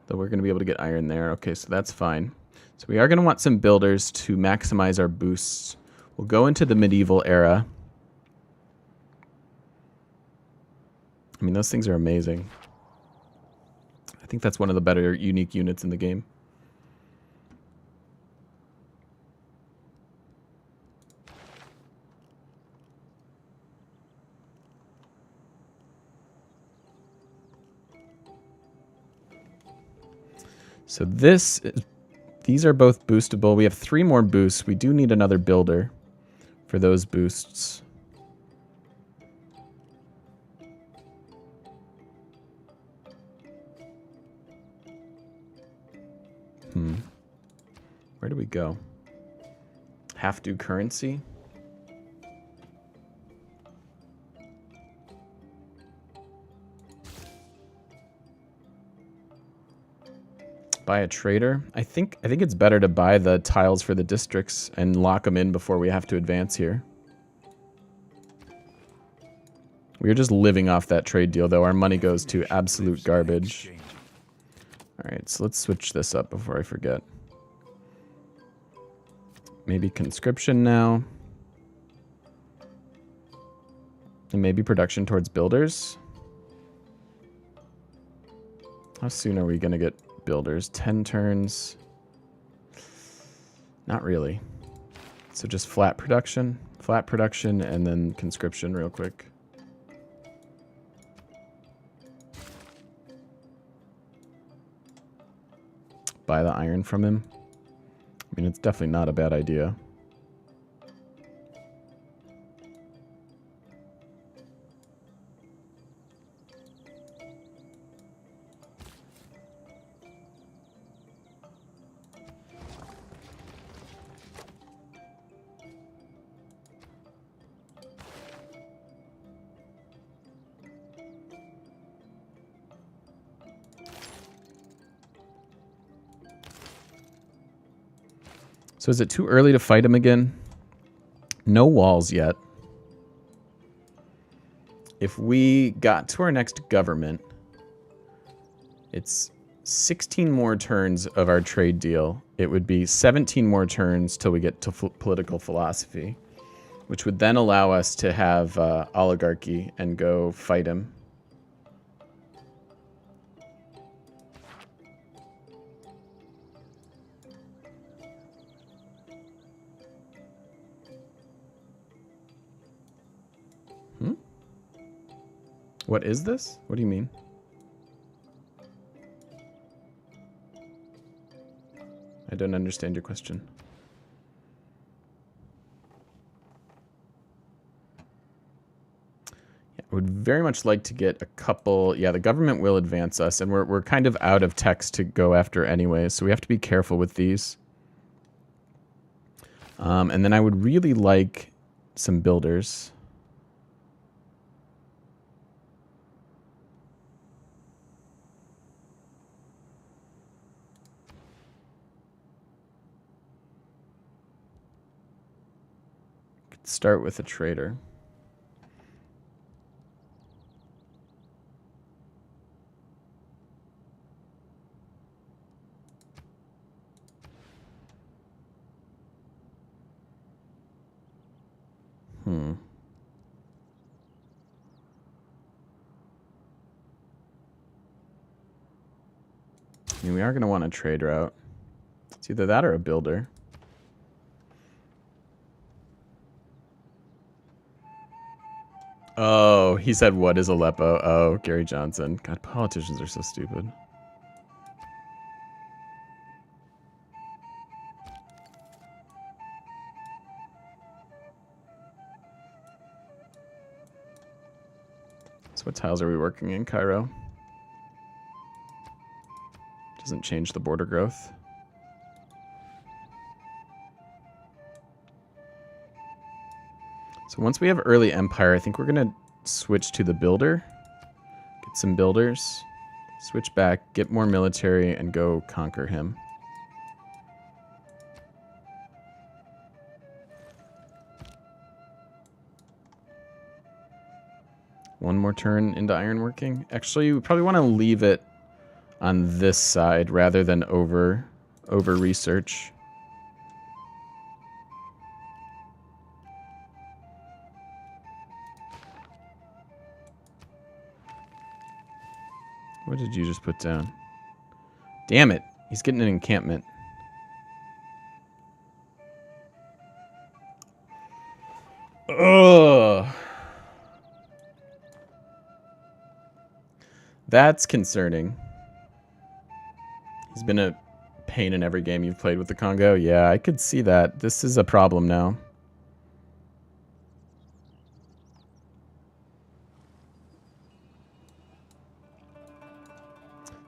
Speaker 1: Though we're going to be able to get iron there. Okay, so that's fine. So we are going to want some builders to maximize our boosts. We'll go into the medieval era. I mean, those things are amazing. I think that's one of the better unique units in the game. So these are both boostable. We have 3 more boosts. We do need another builder for those boosts. Where do we go? Half do currency? Buy a trader? I think it's better to buy the tiles for the districts and lock them in before we have to advance here. We are just living off that trade deal, though. Our money goes to absolute garbage. Alright, so let's switch this up before I forget. Maybe conscription now. And maybe production towards builders. How soon are we going to get builders? 10 turns. Not really. So just flat production, and then conscription real quick. Buy the iron from him. I mean, it's definitely not a bad idea. So is it too early to fight him again? No walls yet. If we got to our next government, it's 16 more turns of our trade deal. It would be 17 more turns till we get to political philosophy, which would then allow us to have oligarchy and go fight him. What is this? What do you mean? I don't understand your question. Yeah, I would very much like to get a couple... Yeah, the government will advance us, and we're kind of out of text to go after anyway, so we have to be careful with these. And then I would really like some builders. Start with a trader. I mean, we are going to want a trade route. It's either that or a builder. Oh, he said, what is Aleppo? Oh, Gary Johnson. God, politicians are so stupid. So what tiles are we working in, Cairo? Doesn't change the border growth. So once we have early empire, I think we're going to switch to the builder. Get some builders. Switch back, get more military, and go conquer him. One more turn into ironworking. Actually, we probably want to leave it on this side rather than over research. What did you just put down? Damn it. He's getting an encampment. Ugh. That's concerning. He's been a pain in every game you've played with the Congo. Yeah, I could see that. This is a problem now.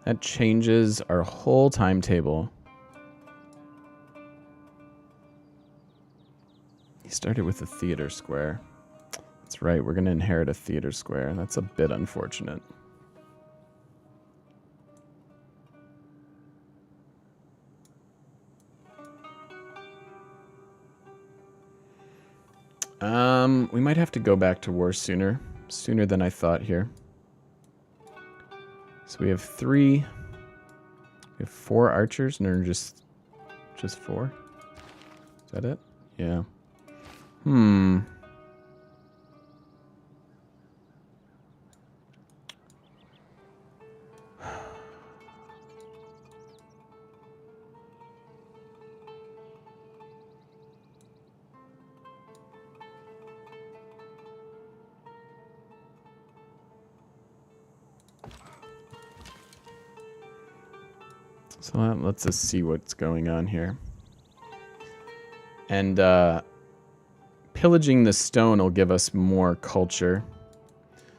Speaker 1: That changes our whole timetable. He started with a theater square. That's right, we're going to inherit a theater square. That's a bit unfortunate. We might have to go back to war sooner than I thought here. So we have 4 archers, no, just 4. Is that it? Yeah. So let's just see what's going on here. And pillaging the stone will give us more culture.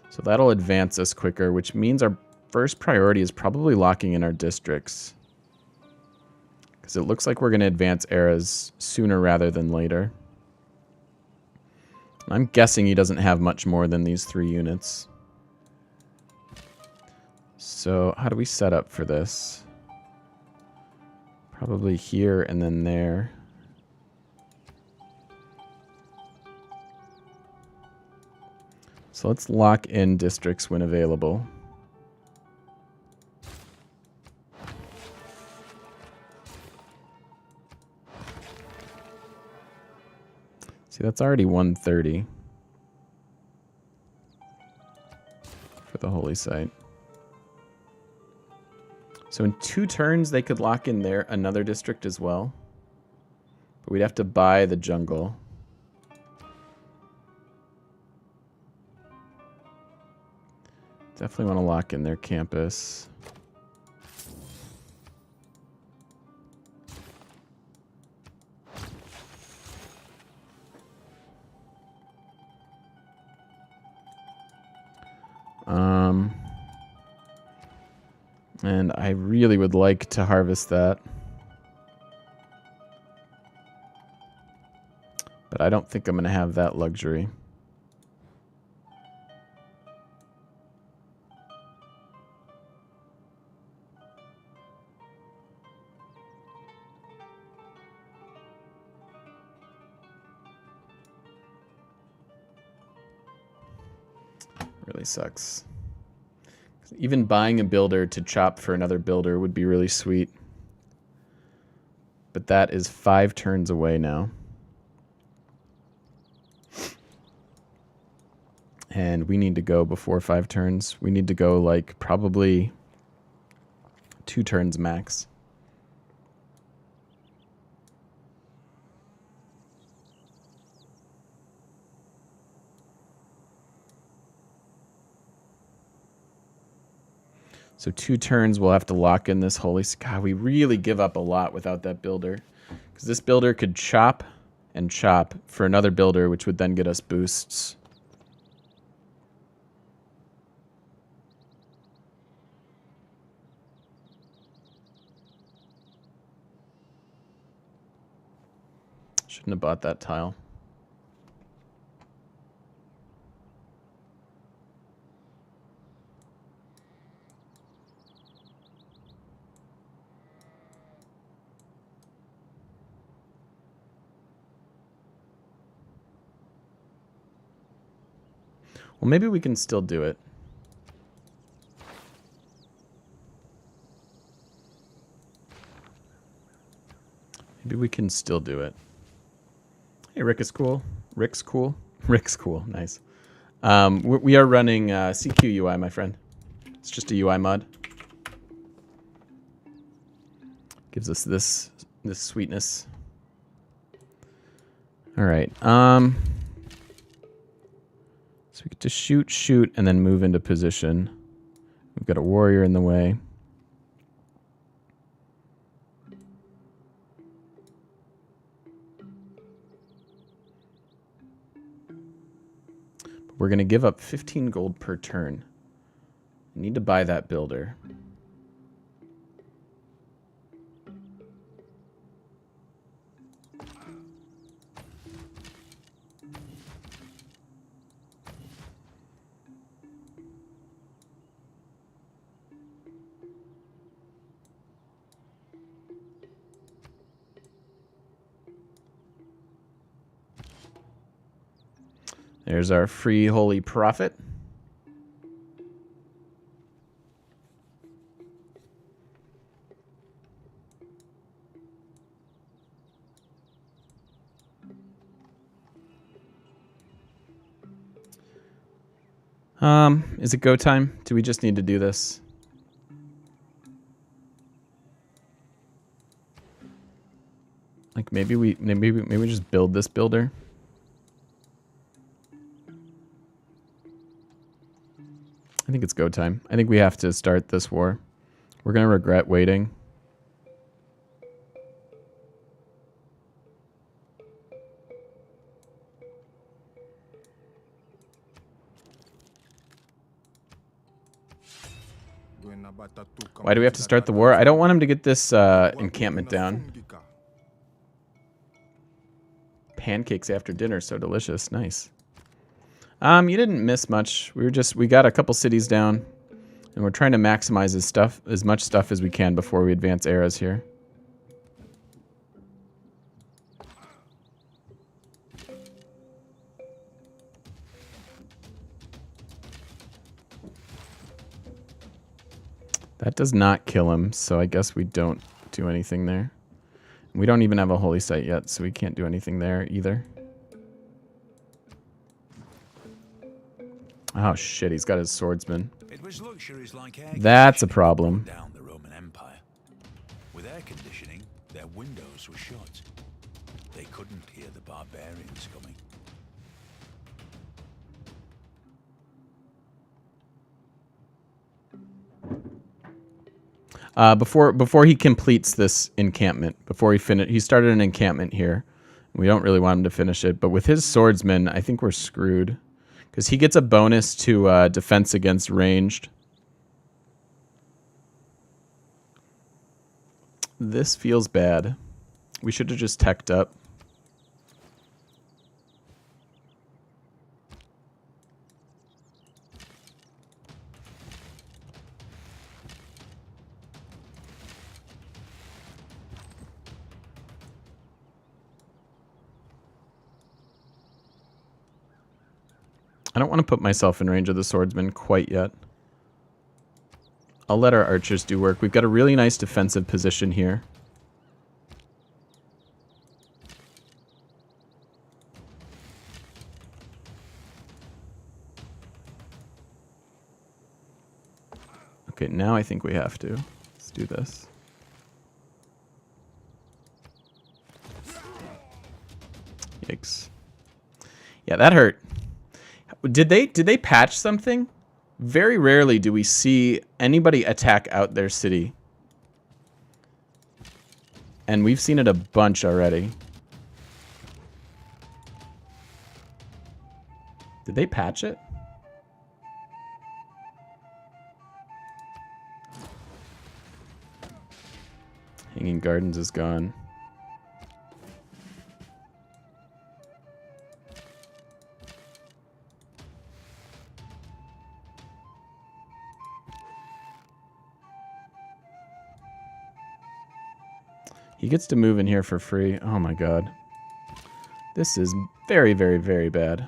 Speaker 1: So that'll advance us quicker, which means our first priority is probably locking in our districts. Because it looks like we're going to advance eras sooner rather than later. I'm guessing he doesn't have much more than these 3 units. So how do we set up for this? Probably here and then there. So let's lock in districts when available. See, that's already 130 for the holy site. So in 2 turns, they could lock in there another district as well. But we'd have to buy the jungle. Definitely want to lock in their campus. And I really would like to harvest that. But I don't think I'm going to have that luxury. Really sucks. Even buying a builder to chop for another builder would be really sweet. But that is 5 turns away now. And we need to go before 5 turns. We need to go like probably 2 turns max. So 2 turns, we'll have to lock in this holy... God, we really give up a lot without that builder. Because this builder could chop and chop for another builder, which would then get us boosts. Shouldn't have bought that tile. Well, maybe we can still do it. Maybe we can still do it. Hey, Rick is cool. Rick's cool. Rick's cool. Nice. We are running CQ UI, my friend. It's just a UI mod. Gives us this sweetness. All right. So we get to shoot, and then move into position. We've got a warrior in the way. We're going to give up 15 gold per turn. I need to buy that builder. There's our free holy prophet. Is it go time? Do we just need to do this? Like maybe we just build this builder. I think it's go time. I think we have to start this war. We're gonna regret waiting. Why do we have to start the war? I don't want him to get this encampment down. Pancakes after dinner, so delicious. Nice. You didn't miss much. We got a couple cities down, and we're trying to maximize as much stuff as we can before we advance eras here. That does not kill him, so I guess we don't do anything there. We don't even have a holy site yet, so we can't do anything there either. Oh shit, he's got his swordsman.
Speaker 2: It was luxuries like
Speaker 1: That's a problem.
Speaker 2: Down the Roman Empire. With air conditioning, their windows were shut. They couldn't hear the barbarians coming.
Speaker 1: Before he completes this encampment, he started an encampment here. We don't really want him to finish it, but with his swordsman, I think we're screwed. Because he gets a bonus to defense against ranged. This feels bad. We should have just teched up. I don't want to put myself in range of the swordsman quite yet. I'll let our archers do work. We've got a really nice defensive position here. Okay, now I think we have to. Let's do this. Yikes. Yeah, that hurt. Did they patch something? Very rarely do we see anybody attack out their city. And we've seen it a bunch already. Did they patch it? Hanging Gardens is gone. He gets to move in here for free. Oh my god. This is very, very, very bad.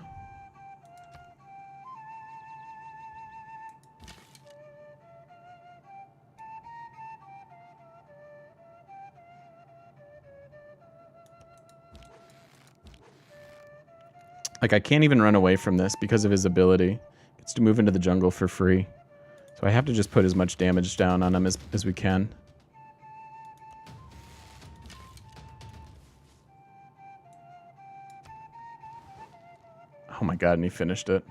Speaker 1: Like, I can't even run away from this because of his ability. He gets to move into the jungle for free. So I have to just put as much damage down on him as we can. Oh my god, and he finished it.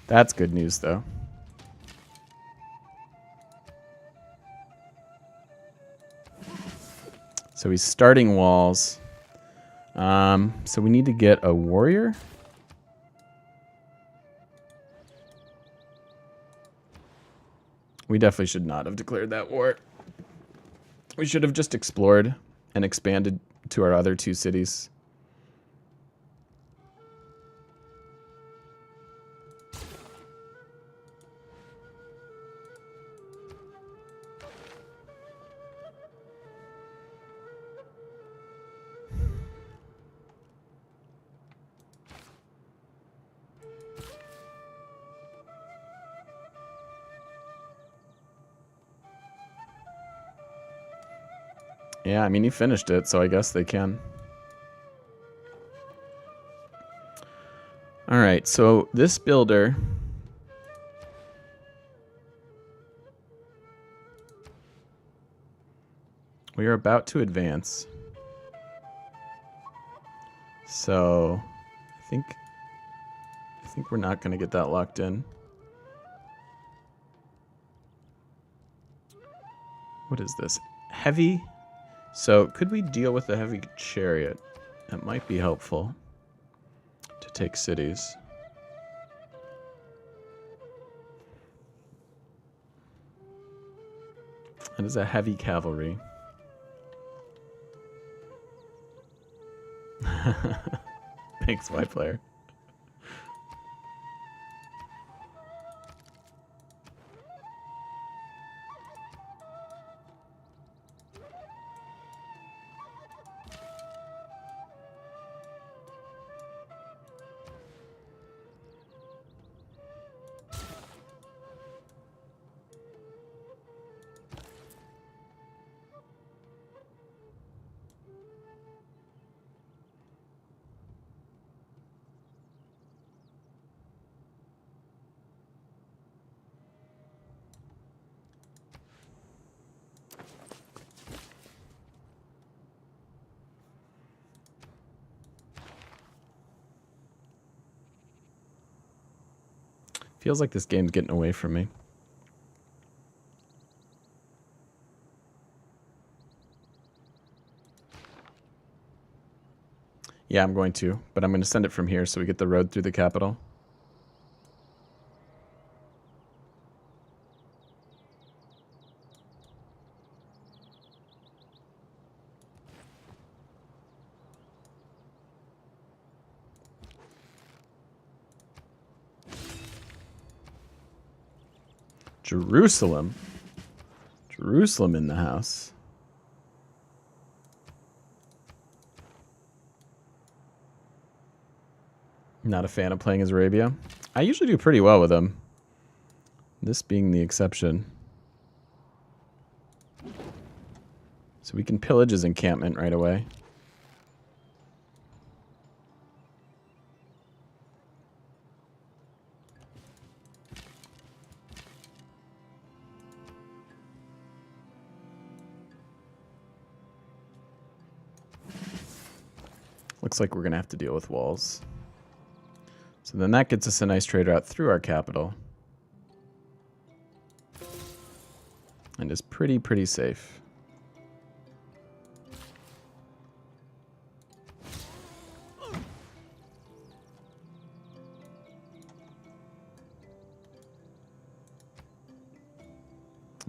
Speaker 1: That's good news, though. So he's starting walls. So we need to get a warrior. We definitely should not have declared that war. We should have just explored and expanded to our other two cities. Yeah, I mean, he finished it, so I guess they can. Alright, so this builder... We are about to advance. So, I think we're not going to get that locked in. What is this? Heavy... So, could we deal with the heavy chariot? That might be helpful to take cities. That is a heavy cavalry. Thanks, white player. Feels like this game's getting away from me. Yeah, I'm going to, but I'm going to send it from here so we get the road through the capital. Jerusalem. Jerusalem in the house. Not a fan of playing as Arabia. I usually do pretty well with them. This being the exception. So we can pillage his encampment right away. Looks like we're going to have to deal with walls. So then that gets us a nice trade route through our capital. And is pretty safe.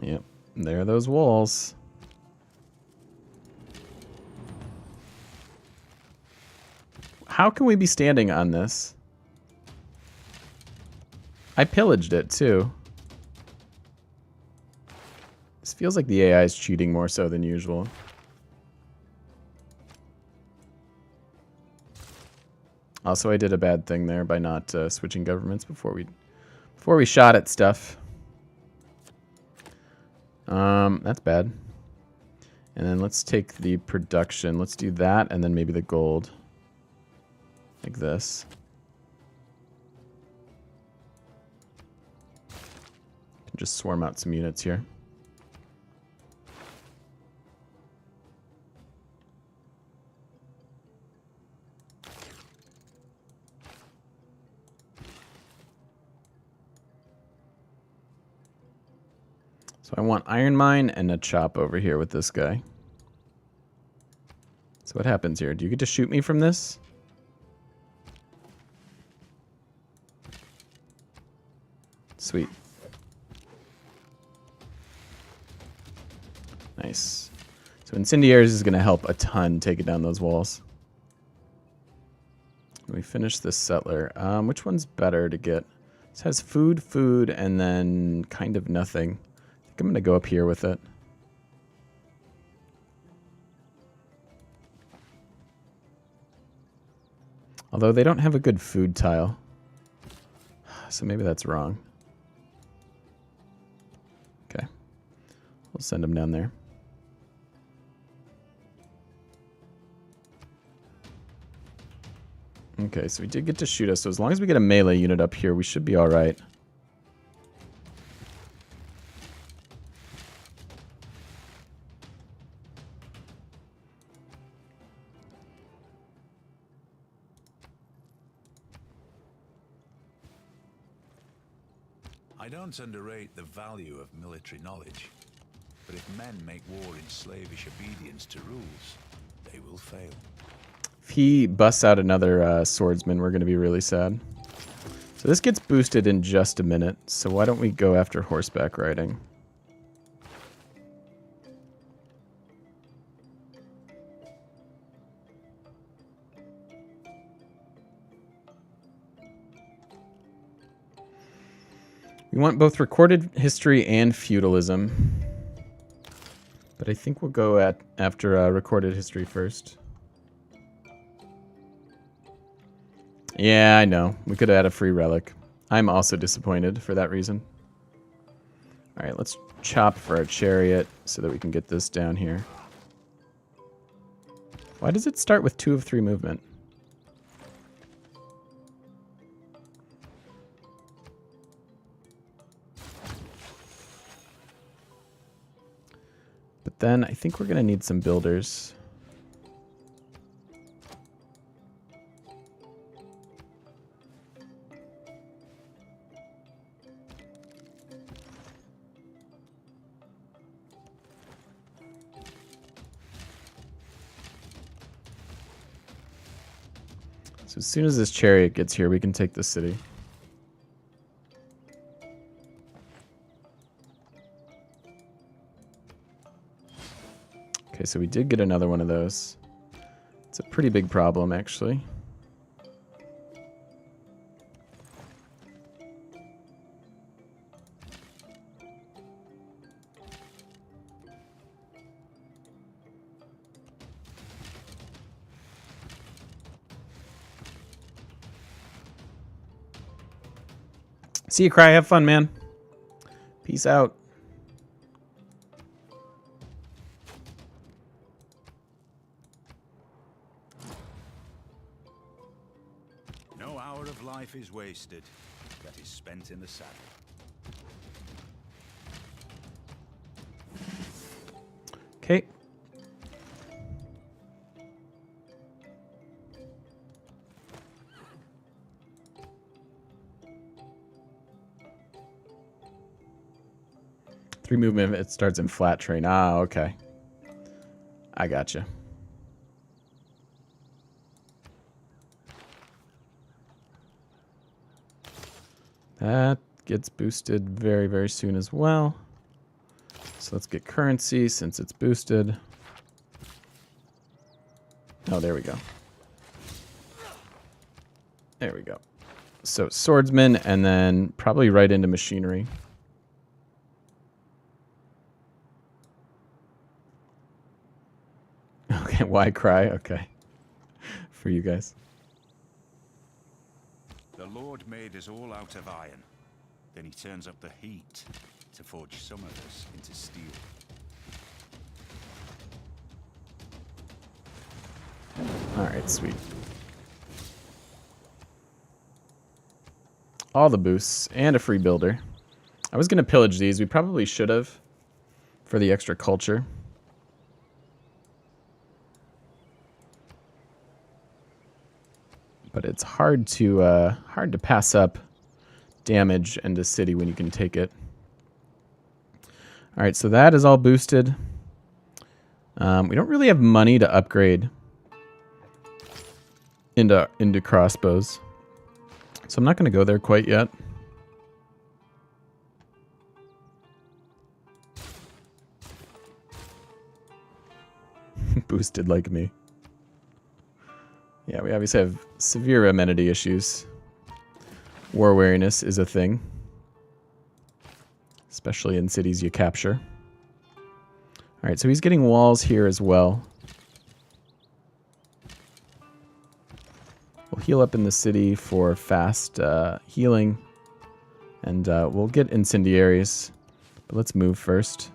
Speaker 1: Yep, there are those walls. How can we be standing on this? I pillaged it, too. This feels like the AI is cheating more so than usual. Also, I did a bad thing there by not switching governments before we shot at stuff. That's bad. And then let's take the production. Let's do that, and then maybe the gold. Like this. Just swarm out some units here. So I want iron mine and a chop over here with this guy. So what happens here? Do you get to shoot me from this? Sweet. Nice. So incendiaries is going to help a ton taking down those walls. We finish this settler. Which one's better to get? This has food, and then kind of nothing. I think I'm going to go up here with it. Although they don't have a good food tile. So maybe that's wrong. Okay. We'll send them down there. Okay, so we did get to shoot us. So as long as we get a melee unit up here, we should be all right.
Speaker 2: I don't underrate the value of military knowledge, but if men make war in slavish obedience to rules, they will fail.
Speaker 1: If he busts out another swordsman, we're going to be really sad. So this gets boosted in just a minute, so why don't we go after horseback riding? We want both recorded history and feudalism. But I think we'll go after recorded history first. Yeah, I know. We could have had a free relic. I'm also disappointed for that reason. Alright, let's chop for our chariot so that we can get this down here. Why does it start with 2 of 3 movement? But then I think we're going to need some builders. So as soon as this chariot gets here, we can take the city. Okay, so we did get another one of those. It's a pretty big problem, actually. See you, Cry. Have fun, man. Peace out.
Speaker 2: No hour of life is wasted that is spent in the saddle.
Speaker 1: Okay. Three movement, it starts in flat terrain. Ah, okay. I gotcha. That gets boosted very, very soon as well. So let's get currency since it's boosted. Oh, there we go. There we go. So swordsman, and then probably right into machinery. Okay, why cry? Okay. For you guys.
Speaker 2: The Lord made us all out of iron. Then he turns up the heat to forge some of us into steel.
Speaker 1: Alright, sweet. All the boosts, and a free builder. I was going to pillage these. We probably should have for the extra culture. But it's hard to pass up damage into city when you can take it. Alright, so that is all boosted. We don't really have money to upgrade into crossbows. So I'm not going to go there quite yet. Boosted like me. Yeah, we obviously have severe amenity issues. War weariness is a thing. Especially in cities you capture. Alright, so he's getting walls here as well. We'll heal up in the city for fast healing. And we'll get incendiaries. But let's move first.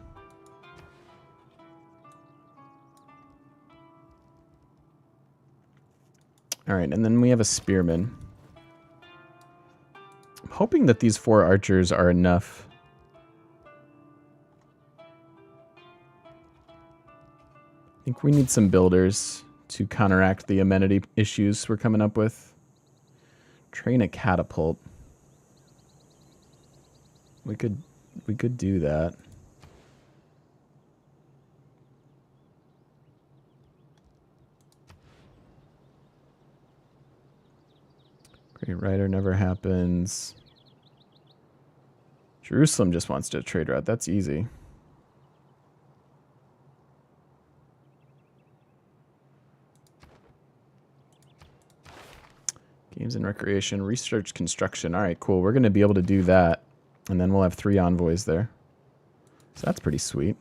Speaker 1: Alright, and then we have a spearman. I'm hoping that these 4 archers are enough. I think we need some builders to counteract the amenity issues we're coming up with. Train a catapult. We could do that. Great Rider never happens. Jerusalem just wants to trade route. That's easy. Games and recreation, research, construction. All right, cool. We're going to be able to do that. And then we'll have 3 envoys there. So that's pretty sweet.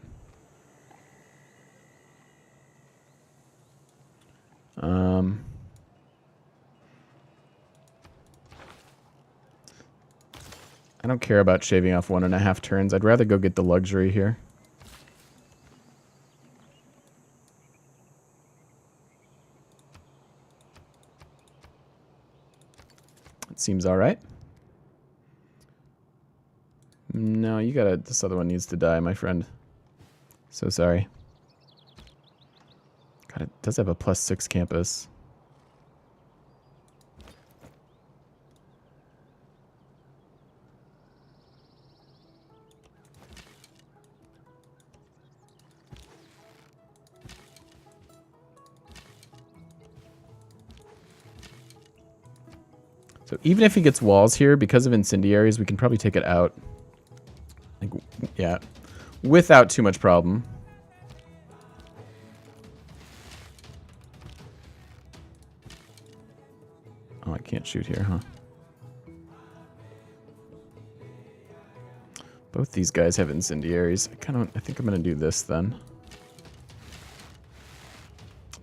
Speaker 1: I don't care about shaving off 1.5 turns. I'd rather go get the luxury here. It seems all right. No, you gotta... This other one needs to die, my friend. So sorry. God, it does have a +6 campus. So even if he gets walls here, because of incendiaries, we can probably take it out. Like, yeah, without too much problem. Oh, I can't shoot here, huh? Both these guys have incendiaries. I think I'm gonna do this then.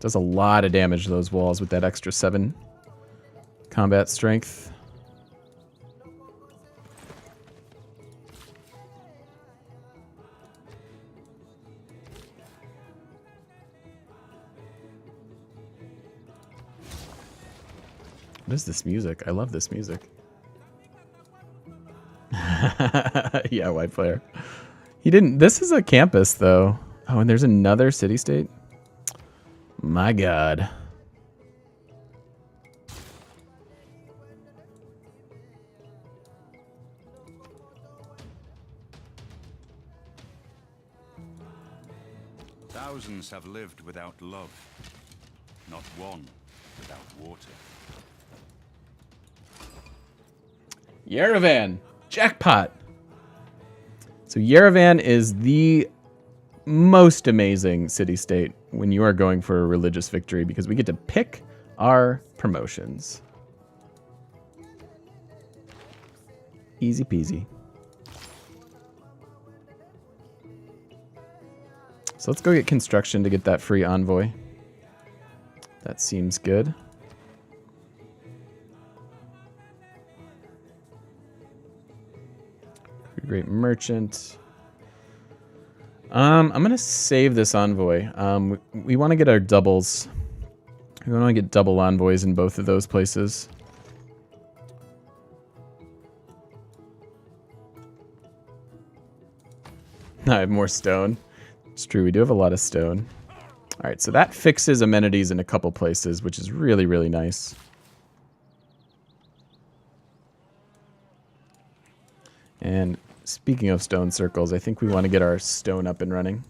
Speaker 1: Does a lot of damage to those walls with that extra 7 combat strength. What is this music? I love this music. Yeah, white flare. He didn't... This is a campus, though. Oh, and there's another city-state? My god.
Speaker 2: Thousands have lived without love. Not one without water.
Speaker 1: Yerevan! Jackpot! So Yerevan is the most amazing city-state when you are going for a religious victory because we get to pick our promotions. Easy peasy. So let's go get construction to get that free envoy. That seems good. Great merchant. I'm gonna save this envoy. We want to get our doubles. We want to get double envoys in both of those places. I have more stone. It's true, we do have a lot of stone. All right, so that fixes amenities in a couple places, which is really, really nice. And speaking of stone circles, I think we want to get our stone up and running.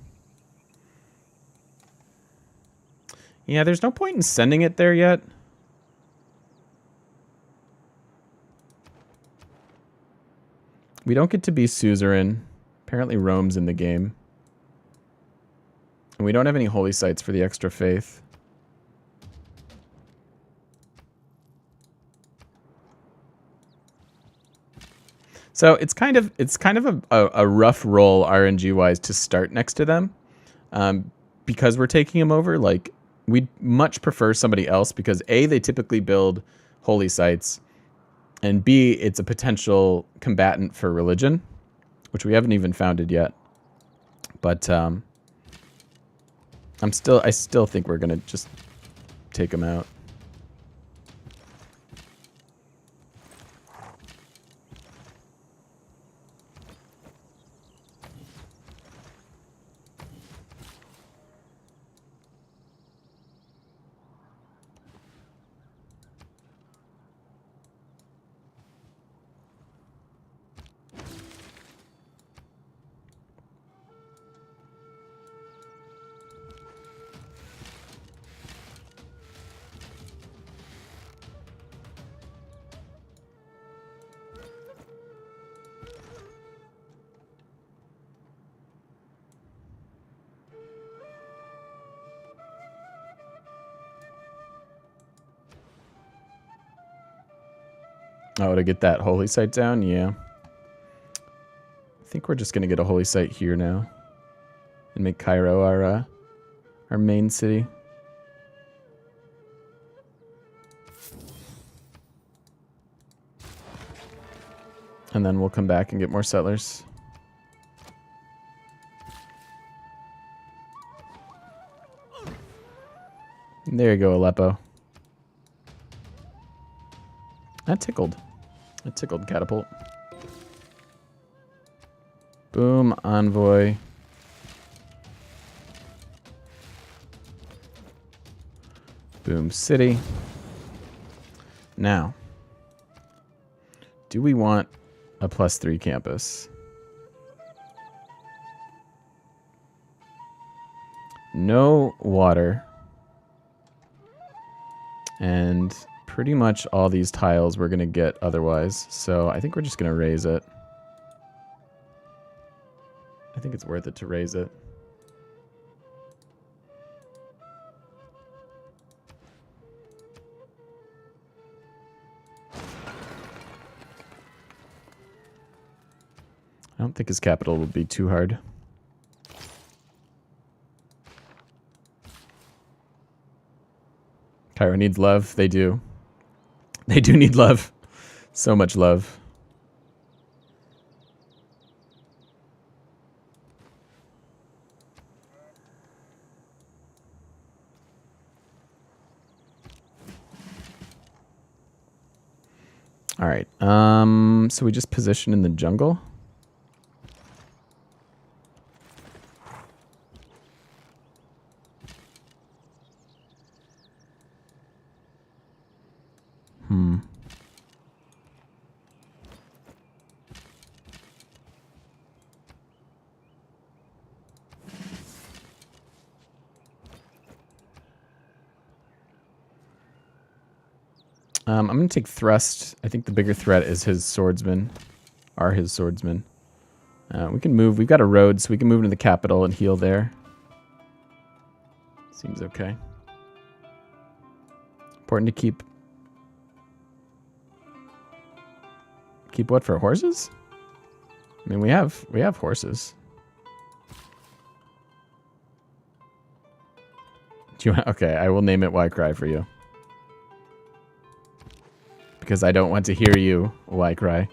Speaker 1: Yeah, there's no point in sending it there yet. We don't get to be suzerain. Apparently Rome's in the game. And we don't have any holy sites for the extra faith. So it's kind of a rough roll RNG wise to start next to them, because we're taking them over. Like, we'd much prefer somebody else because A, they typically build holy sites, and B, it's a potential combatant for religion, which we haven't even founded yet. But I still think we're gonna just take them out. Oh, to get that holy site down? Yeah. I think we're just going to get a holy site here now. And make Cairo our main city. And then we'll come back and get more settlers. There you go, Aleppo. That tickled. That tickled catapult. Boom, envoy. Boom, city. Now, do we want a +3 campus? No water. And pretty much all these tiles we're going to get otherwise. So I think we're just going to raise it. I think it's worth it to raise it. I don't think his capital will be too hard. Cairo needs love. They do. They do need love. So much love. All right. So we just position in the jungle. I'm going to take thrust. I think the bigger threat is his swordsmen. Are his swordsmen. We can move. We've got a road, so we can move into the capital and heal there. Seems okay. Important to keep Keep what for horses? I mean, we have horses. Do you want, okay, I will name it Why Cry for you. Because I don't want to hear you Why Cry.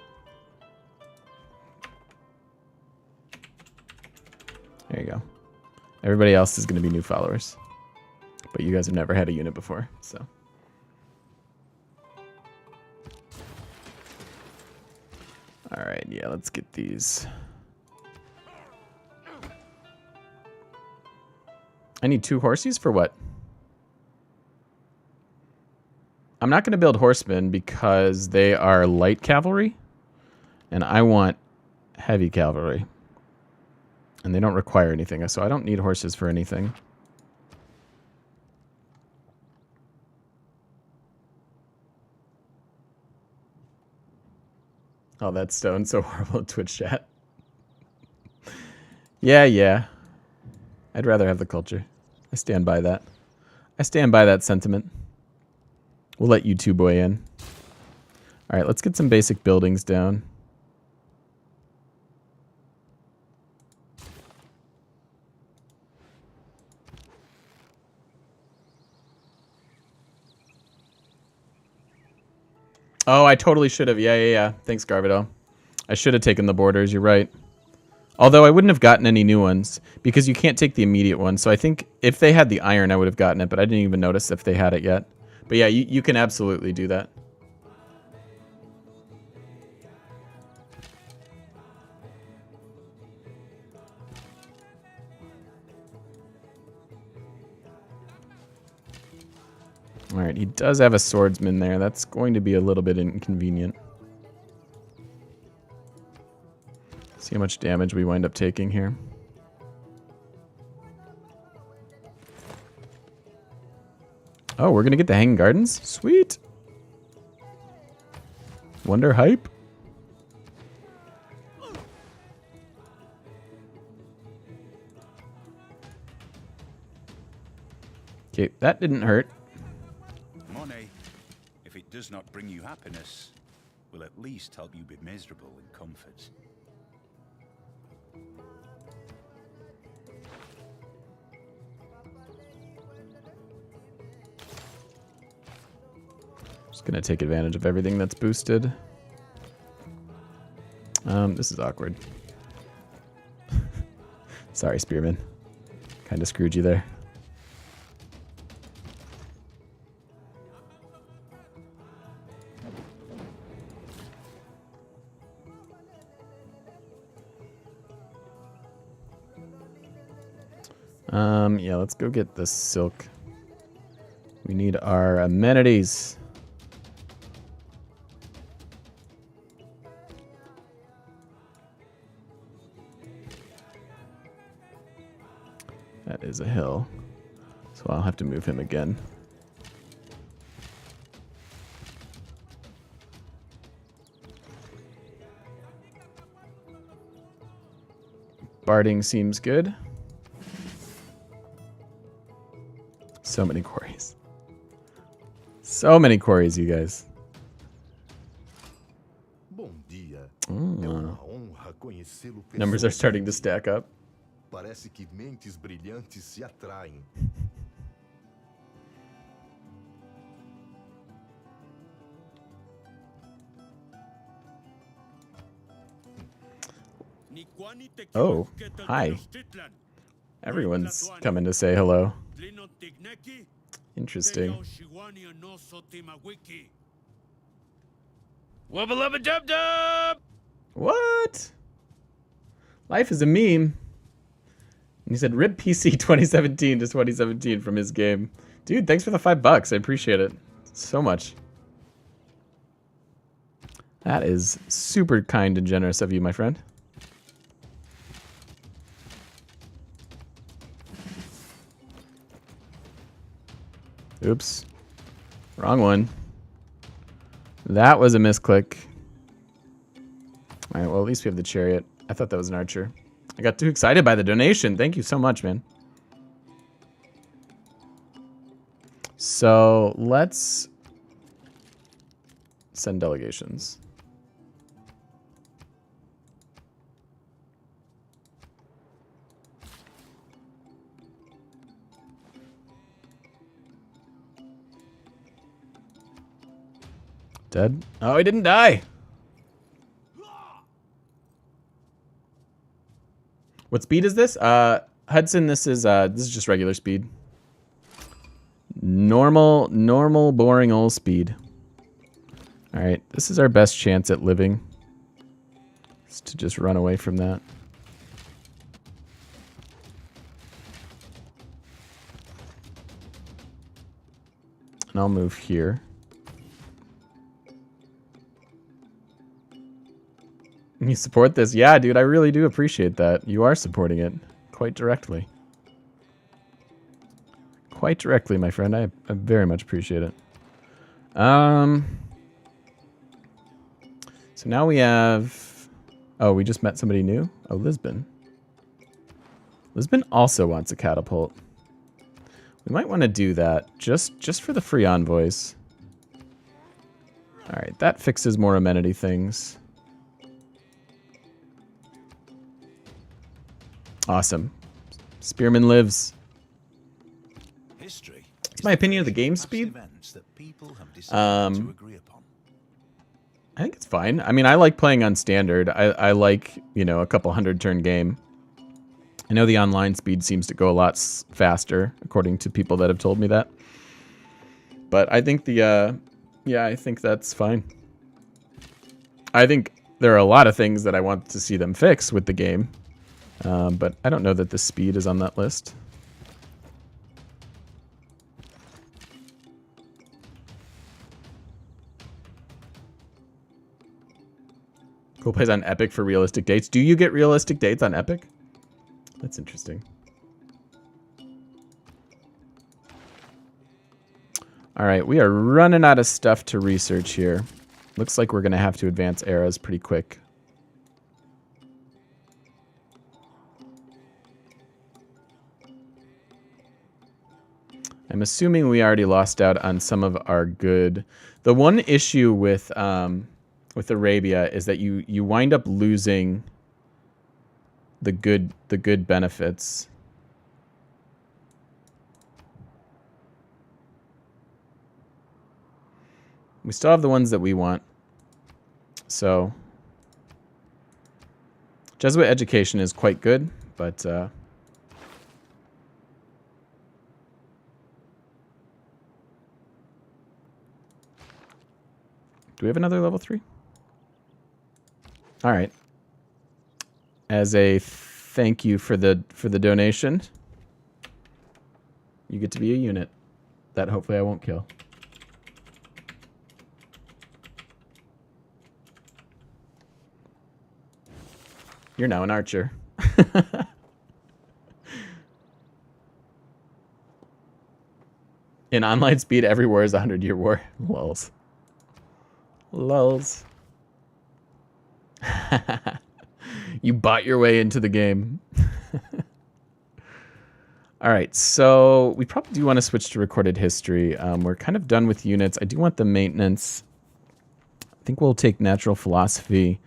Speaker 1: There you go. Everybody else is going to be new followers. But you guys have never had a unit before, so. Alright, yeah, let's get these. I need 2 horses for what? I'm not going to build horsemen because they are light cavalry. And I want heavy cavalry. And they don't require anything, so I don't need horses for anything. Oh, that stone's so horrible in Twitch chat. Yeah. I'd rather have the culture. I stand by that. I stand by that sentiment. We'll let you 2 boy in. Alright, let's get some basic buildings down. Oh, I totally should have. Yeah. Thanks, Garvidel. I should have taken the borders. You're right. Although I wouldn't have gotten any new ones because you can't take the immediate one. So I think if they had the iron, I would have gotten it, but I didn't even notice if they had it yet. But yeah, you can absolutely do that. Alright, he does have a swordsman there. That's going to be a little bit inconvenient. See how much damage we wind up taking here. Oh, we're going to get the Hanging Gardens? Sweet! Wonder hype? Okay, that didn't hurt.
Speaker 2: Money, if it does not bring you happiness, will at least help you be miserable in comfort.
Speaker 1: Just gonna take advantage of everything that's boosted. This is awkward. Sorry, Spearman. Kinda screwed you there. Yeah, let's go get the silk. We need our amenities. That is a hill, so I'll have to move him again. Barding seems good. So many quarries. So many quarries, you guys. Numbers are starting to stack up.
Speaker 3: Parece que mentes brilhantes se atraem.
Speaker 1: Oh, hi. Everyone's coming to say hello. Interesting.
Speaker 4: Wubba lubba dub dub!
Speaker 1: What? Life is a meme. And he said, rip PC 2017 to 2017 from his game. Dude, thanks for the $5. I appreciate it so much. That is super kind and generous of you, my friend. Oops. Wrong one. That was a misclick. Alright, well, at least we have the chariot. I thought that was an archer. I got too excited by the donation. Thank you so much, man. So, let's send delegations. Dead? Oh, he didn't die. What speed is this? Hudson, this is just regular speed. Normal, boring old speed. All right, this is our best chance at living. Is to just run away from that. And I'll move here. You support this? Yeah, dude, I really do appreciate that. You are supporting it quite directly. Quite directly, my friend. I very much appreciate it. So now we have... Oh, we just met somebody new? Oh, Lisbon. Lisbon also wants a catapult. We might want to do that just for the free envoys. All right, that fixes more amenity things. Awesome. Spearman lives.
Speaker 2: History.
Speaker 1: It's my opinion of the game speed. I think it's fine. I mean, I like playing on standard. I like, you know, a couple 100-turn game. I know the online speed seems to go a lot faster, according to people that have told me that. But I think yeah, I think that's fine. I think there are a lot of things that I want to see them fix with the game. But I don't know that the speed is on that list. Cool plays on Epic for realistic dates. Do you get realistic dates on Epic? That's interesting. All right, we are running out of stuff to research here. Looks like we're going to have to advance eras pretty quick. I'm assuming we already lost out on some of our good... The one issue with Arabia is that you wind up losing the good benefits. We still have the ones that we want. So Jesuit education is quite good, but do we have another level 3? All right. As a thank you for the donation, you get to be a unit that hopefully I won't kill. You're now an archer. In online speed, every war is a 100-year war. Lulz. Lulz. You bought your way into the game. All right, so we probably do want to switch to recorded history. We're kind of done with units. I do want the maintenance. I think we'll take natural philosophy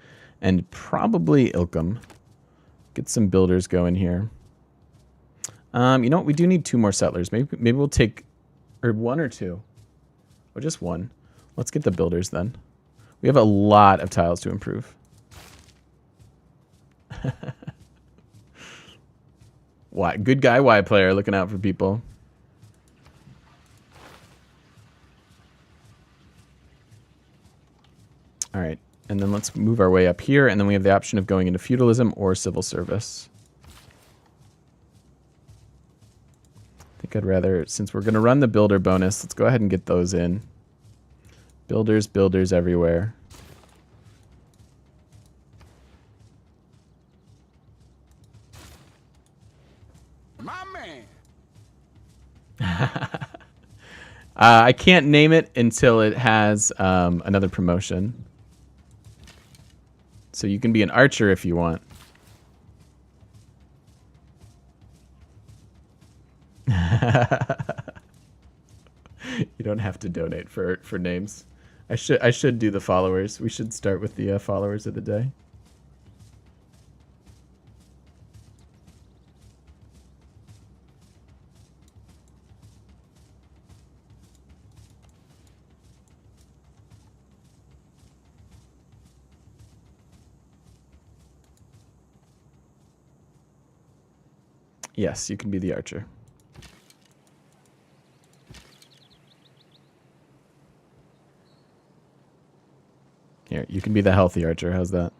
Speaker 1: and probably Ilkum. Get some builders going here. You know what? We do need 2 more settlers. Maybe we'll take one or 2. Or just 1. Let's get the builders then. We have a lot of tiles to improve. Why? Good guy Y player looking out for people. All right. And then let's move our way up here. And then we have the option of going into feudalism or civil service. I think I'd rather, since we're going to run the builder bonus, let's go ahead and get those in. Builders everywhere.
Speaker 2: My man.
Speaker 1: I can't name it until it has another promotion. So you can be an archer if you want. You don't have to donate for names. I should do the followers. We should start with the followers of the day. Yes, you can be the archer. Here, you can be the healthy archer. How's that?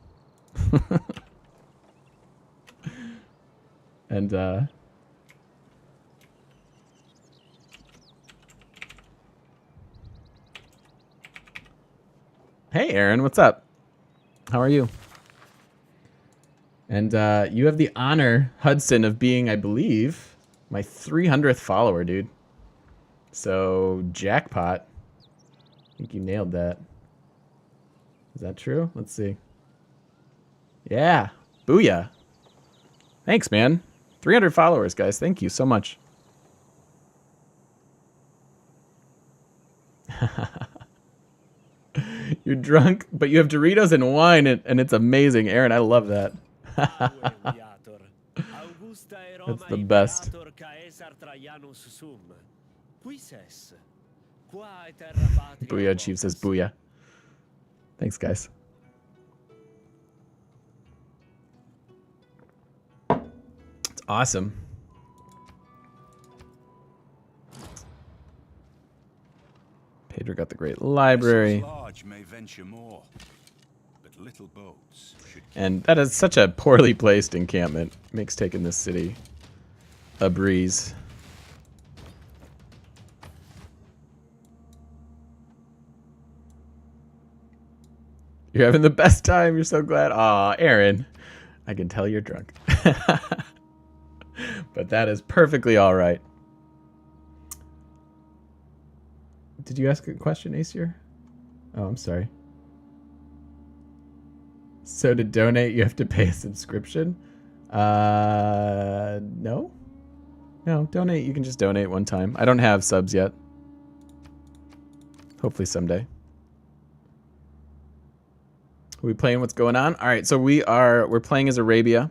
Speaker 1: And, hey, Aaron, what's up? How are you? And, you have the honor, Hudson, of being, I believe, my 300th follower, dude. So, jackpot. I think you nailed that. Is that true? Let's see. Yeah. Booyah. Thanks, man. 300 followers, guys. Thank you so much. You're drunk, but you have Doritos and wine, and it's amazing. Aaron, I love that. That's the best. Booyah, Chief says booyah. Thanks, guys. It's awesome. Pedro got the great library. And that is such a poorly placed encampment. Makes taking this city a breeze. You're having the best time. You're so glad. Aw, Aaron. I can tell you're drunk. But that is perfectly all right. Did you ask a question, Aesir? Oh, I'm sorry. So to donate, you have to pay a subscription? No. No, donate. You can just donate one time. I don't have subs yet. Hopefully someday. Are we playing what's going on? All right, so we're playing as Arabia,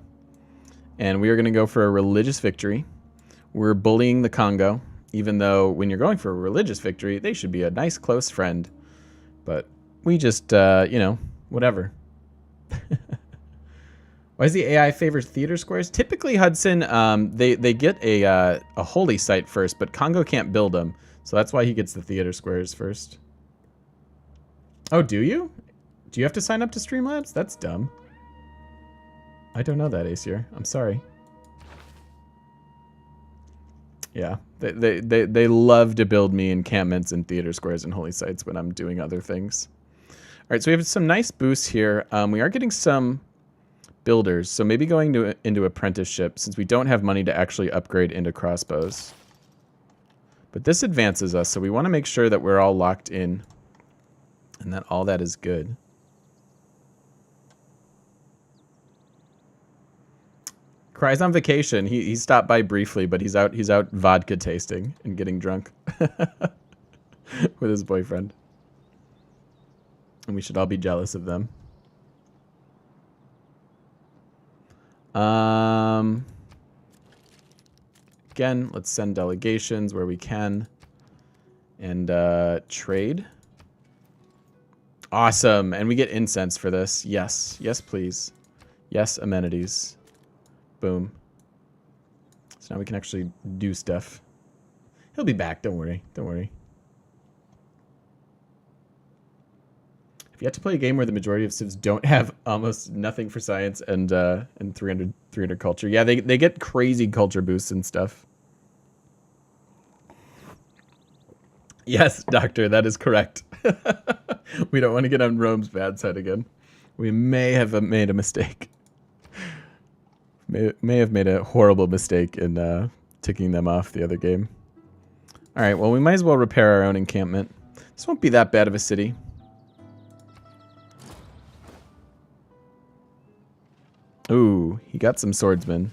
Speaker 1: and we are going to go for a religious victory. We're bullying the Congo, even though when you're going for a religious victory, they should be a nice close friend. But we just, you know, whatever. Why does the AI favor theater squares? Typically, Hudson, they get a holy site first, but Congo can't build them, so that's why he gets the theater squares first. Oh, do you? Do you have to sign up to Streamlabs? That's dumb. I don't know that, Aesir. I'm sorry. Yeah, they love to build me encampments and theater squares and holy sites when I'm doing other things. All right, so we have some nice boosts here. We are getting some builders, so maybe going into apprenticeship since we don't have money to actually upgrade into crossbows. But this advances us, so we want to make sure that we're all locked in and that all that is good. Cry's on vacation. He stopped by briefly, but he's out vodka tasting and getting drunk with his boyfriend. And we should all be jealous of them. Again, let's send delegations where we can. And trade. Awesome. And we get incense for this. Yes. Yes, please. Yes, amenities. Boom. So now we can actually do stuff. He'll be back. Don't worry. Don't worry. Have you yet to play a game where the majority of civs don't have almost nothing for science and 300 culture? Yeah, they get crazy culture boosts and stuff. Yes, Doctor, that is correct. We don't want to get on Rome's bad side again. We may have made a mistake. May have made a horrible mistake in ticking them off the other game. All right, well, we might as well repair our own encampment. This won't be that bad of a city. Ooh, he got some swordsmen.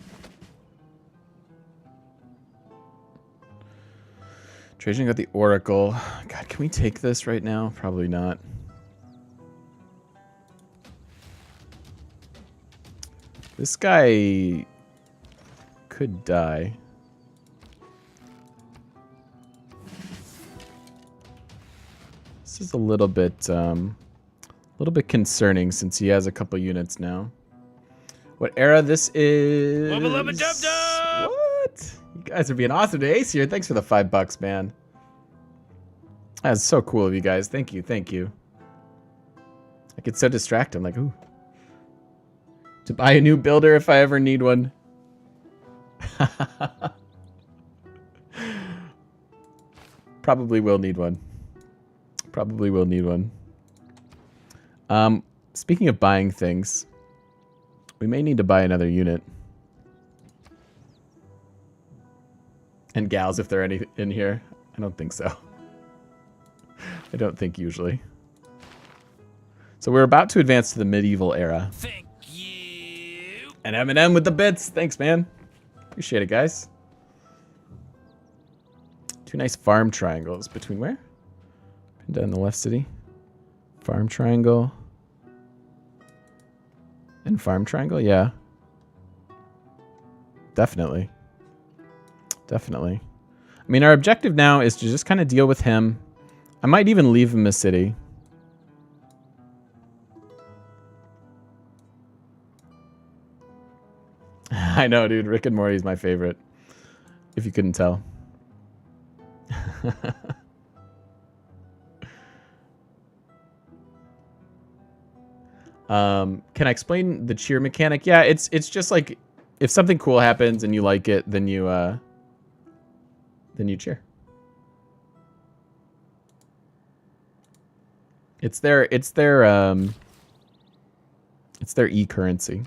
Speaker 1: Trajan got the Oracle. God, can we take this right now? Probably not. This guy could die. This is a little bit concerning since he has a couple units now. What era this is?
Speaker 4: Wubba lubba dub dub!
Speaker 1: What? guys are being awesome to Ace here. Thanks for the $5, man. That's so cool of you guys. Thank you. Thank you. I get so distracted. I'm like, ooh. To buy a new builder if I ever need one. Probably will need one. Probably will need one. Speaking of buying things, we may need to buy another unit. And gals, if there are any in here. I don't think so. I don't think usually. So we're about to advance to the medieval era.
Speaker 4: Thank you.
Speaker 1: And Eminem with the bits. Thanks, man. Appreciate it, guys. Two nice farm triangles. Between where? Down the left city. Farm triangle. And farm triangle? Yeah. Definitely. Definitely. I mean, our objective now is to just kind of deal with him. I might even leave him a city. I know, dude. Rick and Morty is my favorite. If you couldn't tell. Can I explain the cheer mechanic? Yeah, it's just like if something cool happens and you like it, then you cheer. It's their e-currency.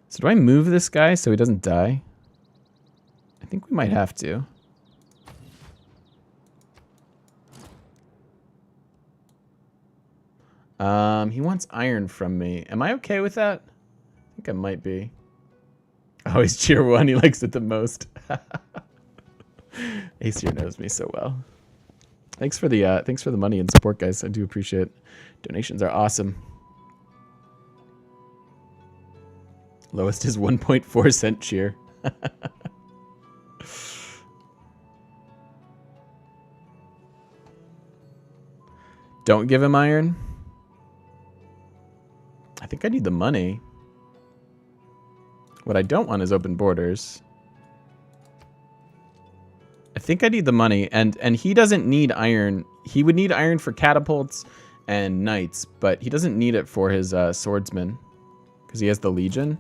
Speaker 1: So do I move this guy so he doesn't die? I think we might have to. He wants iron from me. Am I okay with that? I think I might be. Oh, he's cheer 1. He likes it the most. Acer knows me so well. Thanks for the money and support, guys. I do appreciate it. Donations are awesome. Lowest is 1.4 cent cheer. Don't give him iron. I think I need the money. What I don't want is open borders. I think I need the money, and he doesn't need iron. He would need iron for catapults and knights, but he doesn't need it for his swordsman because he has the legion.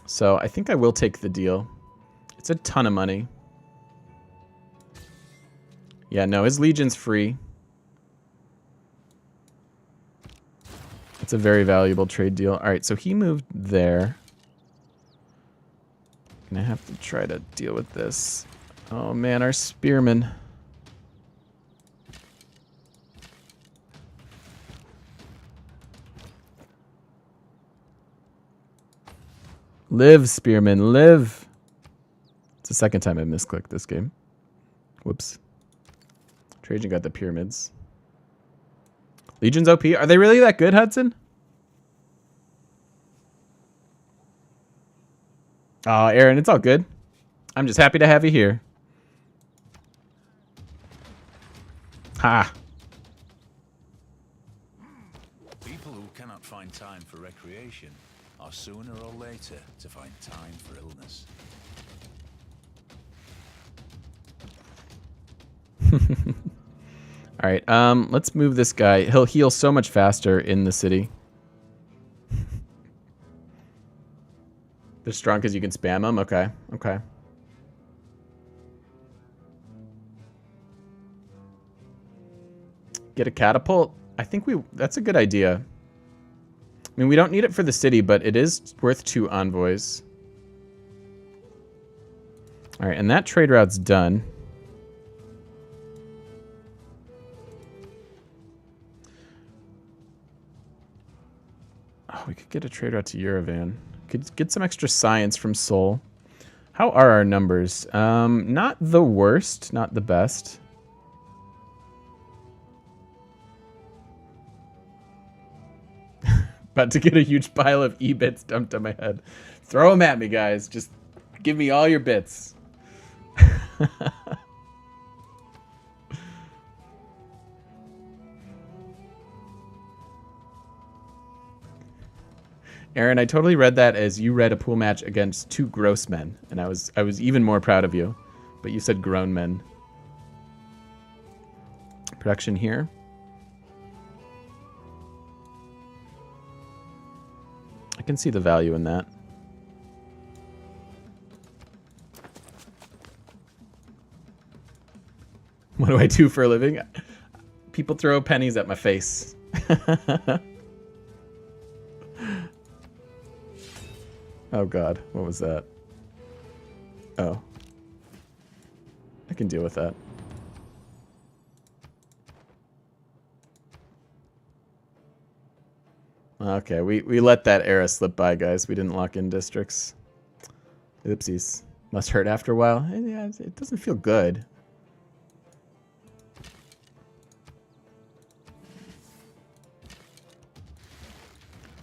Speaker 1: So I think I will take the deal. It's a ton of money. Yeah, no, his legion's free. It's a very valuable trade deal. All right, so he moved there. Gonna have to try to deal with this. Oh man, our spearmen. Live, spearmen, live. It's the second time I misclicked this game. Whoops. Trajan got the pyramids. Legion's OP. Are they really that good, Hudson? Oh, Aaron, it's all good. I'm just happy to have you here. Ha.
Speaker 2: People who cannot find time for recreation are sooner or later to find time for illness.
Speaker 1: All right, let's move this guy. He'll heal so much faster in the city. They're strong because you can spam them? Okay, okay. Get a catapult? I think that's a good idea. I mean, we don't need it for the city, but it is worth 2 envoys. All right, and that trade route's done. Oh, we could get a trade route to Yerevan. Could get some extra science from Seoul. How are our numbers? Not the worst, not the best. About to get a huge pile of E-bits dumped on my head. Throw them at me, guys. Just give me all your bits. Aaron, I totally read that as you read a pool match against 2 gross men, and I was even more proud of you. But you said grown men. Production here. I can see the value in that. What do I do for a living? People throw pennies at my face. Oh god, what was that? Oh. I can deal with that. Okay, we let that era slip by, guys. We didn't lock in districts. Oopsies. Must hurt after a while. Yeah, it doesn't feel good.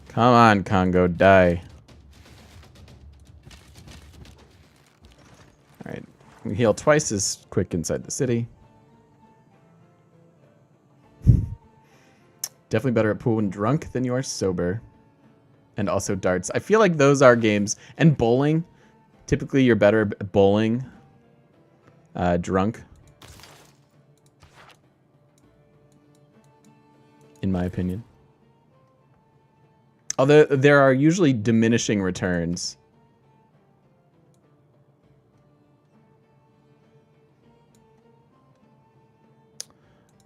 Speaker 1: Come on, Congo, die. Alright. We heal twice as quick inside the city. Definitely better at pool when drunk than you are sober. And also darts. I feel like those are games. And bowling. Typically you're better at bowling drunk. In my opinion. Although there are usually diminishing returns.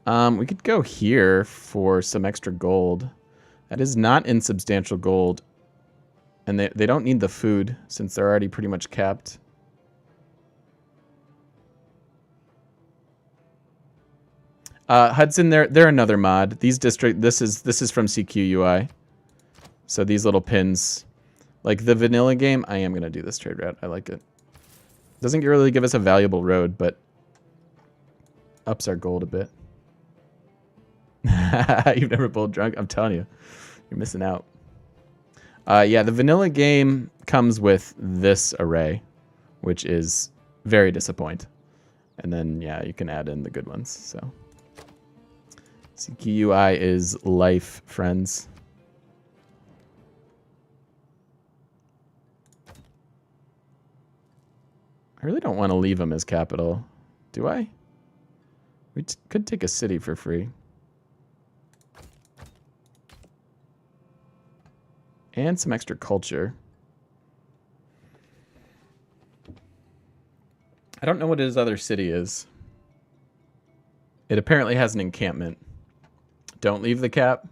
Speaker 1: We could go here for some extra gold. That is not insubstantial gold. And they don't need the food since they're already pretty much capped. Hudson, they're another mod. These this is from CQUI. So these little pins, like the vanilla game, I am gonna do this trade route. I like it. Doesn't really give us a valuable road, but ups our gold a bit. You've never bowled drunk? I'm telling you, you're missing out. Yeah, the vanilla game comes with this array, which is very disappointing. And then, yeah, you can add in the good ones. So CQUI is life, friends. I really don't want to leave them as capital. Do I? We could take a city for free. And some extra culture. I don't know what his other city is. It apparently has an encampment. Don't leave the cap.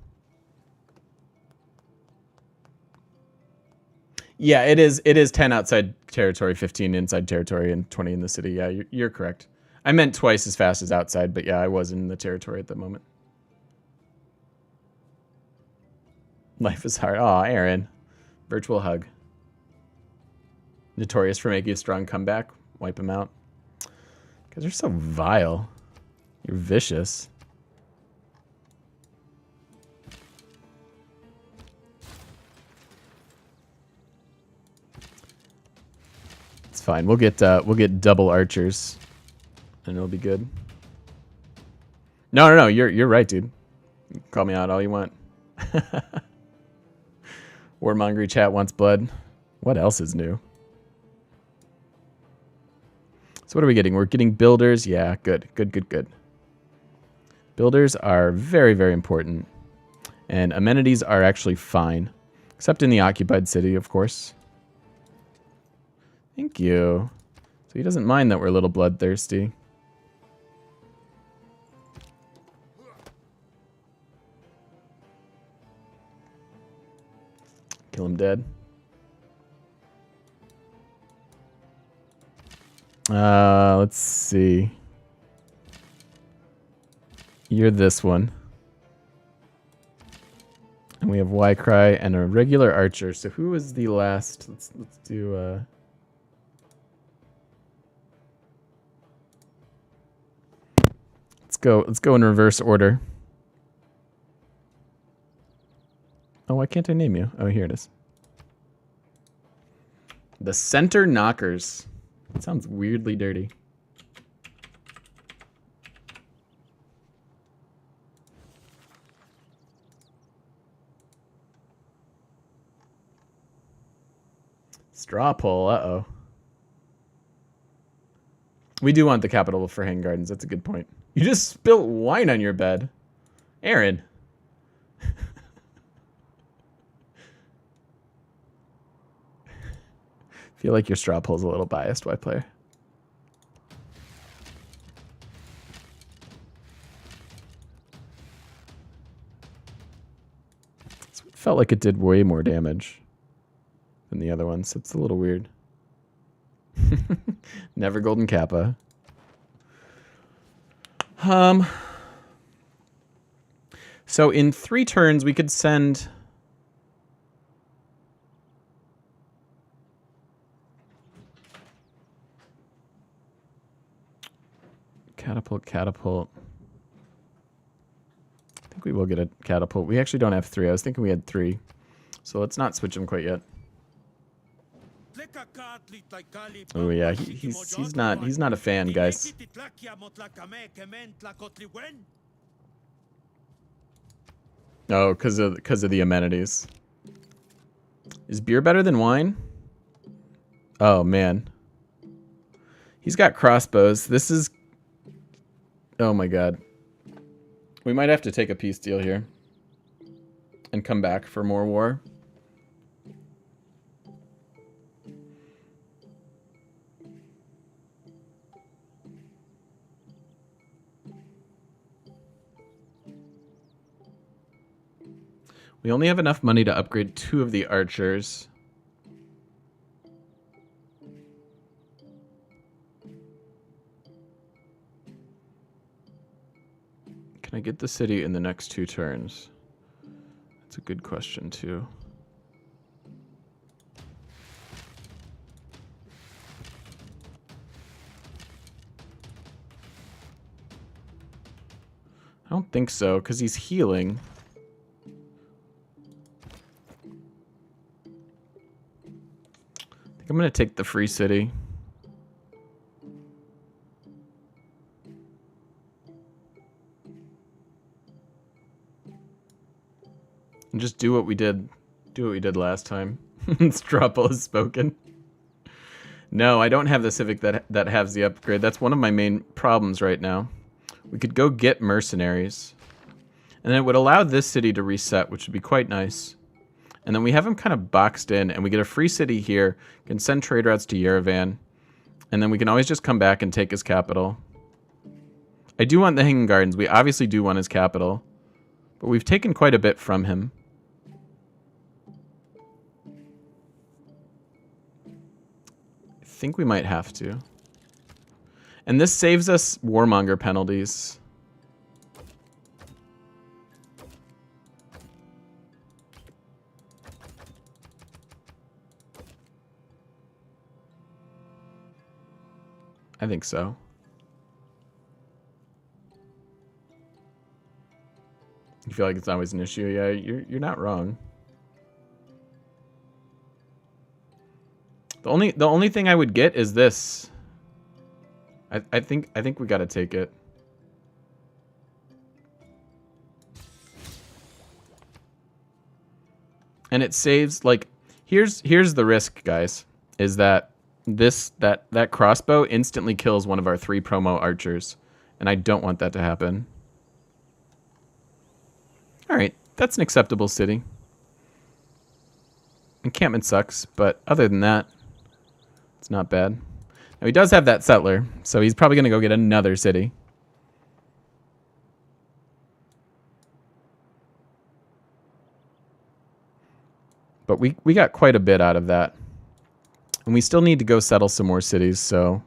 Speaker 1: Yeah, it is 10 outside territory, 15 inside territory, and 20 in the city. Yeah, you're correct. I meant twice as fast as outside, but yeah, I was in the territory at the moment. Life is hard. Aw, Aaron. Virtual hug. Notorious for making a strong comeback. Wipe him out. Because you're so vile. You're vicious. It's fine. We'll get double archers, and it'll be good. No. You're right, dude. Call me out all you want. Warmongery chat wants blood. What else is new? So what are we getting? We're getting builders. Yeah, good. Builders are very, very important. And amenities are actually fine. Except in the occupied city, of course. Thank you. So he doesn't mind that we're a little bloodthirsty. Kill him dead. Let's see. You're this one. And we have Y-Cry and a regular archer. So who is the last? Let's do Let's go in reverse order. Oh, why can't I name you? Oh, here it is. The Center Knockers. That sounds weirdly dirty. Straw poll. Uh-oh. We do want the capital for hang gardens. That's a good point. You just spilt wine on your bed. Aaron. Feel like your straw poll's a little biased, white player. It felt like it did way more damage than the other ones. It's a little weird. Never golden kappa. So in 3 turns we could send catapult. I think we will get a catapult. We actually don't have 3. I was thinking we had 3. So let's not switch them quite yet. Oh yeah, he's not a fan, guys. Oh, because of the amenities. Is beer better than wine? Oh man. He's got crossbows. This is... Oh my god. We might have to take a peace deal here. And come back for more war. We only have enough money to upgrade 2 of the archers. Can I get the city in the next 2 turns? That's a good question, too. I don't think so, because he's healing. I'm going to take the free city. And just do what we did. Do what we did last time. Stropple has spoken. No, I don't have the civic that has the upgrade. That's one of my main problems right now. We could go get mercenaries. And it would allow this city to reset, which would be quite nice. And then we have him kind of boxed in, and we get a free city here, can send trade routes to Yerevan, and then we can always just come back and take his capital. I do want the Hanging Gardens. We obviously do want his capital, but we've taken quite a bit from him. I think we might have to. And this saves us warmonger penalties. I think so. You feel like it's always an issue? Yeah, you're not wrong. The only thing I would get is this. I think we gotta take it. And it saves, like, here's the risk, guys, is that that crossbow instantly kills one of our 3 promo archers, and I don't want that to happen. All right, that's an acceptable city. Encampment sucks, but other than that, it's not bad. Now he does have that settler, so he's probably going to go get another city. But we got quite a bit out of that. And we still need to go settle some more cities, so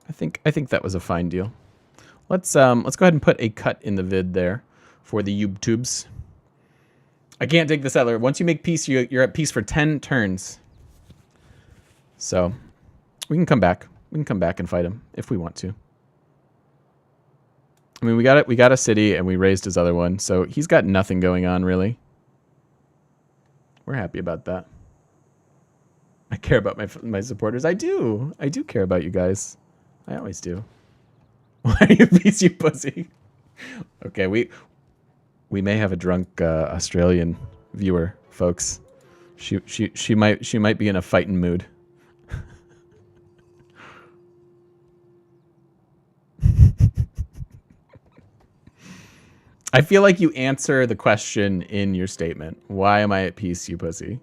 Speaker 1: I think that was a fine deal. Let's go ahead and put a cut in the vid there for the YouTubes. I can't take the settler. Once you make peace, you're at peace for 10 turns. So we can come back. We can come back and fight him if we want to. I mean, we got a city and we raised his other one, so he's got nothing going on really. We're happy about that. I care about my supporters. I do care about you guys. I always do. Why are you peace, you pussy? Okay, we may have a drunk Australian viewer, folks. She might be in a fighting mood. I feel like you answer the question in your statement. Why am I at peace, you pussy?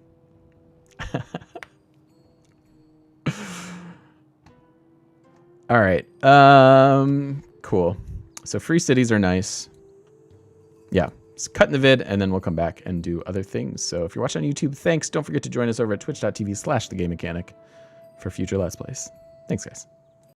Speaker 1: All right. Cool. So free cities are nice. Yeah. Just cutting the vid, and then we'll come back and do other things. So if you're watching on YouTube, thanks. Don't forget to join us over at twitch.tv/thegamemechanic for future Let's Plays. Thanks, guys.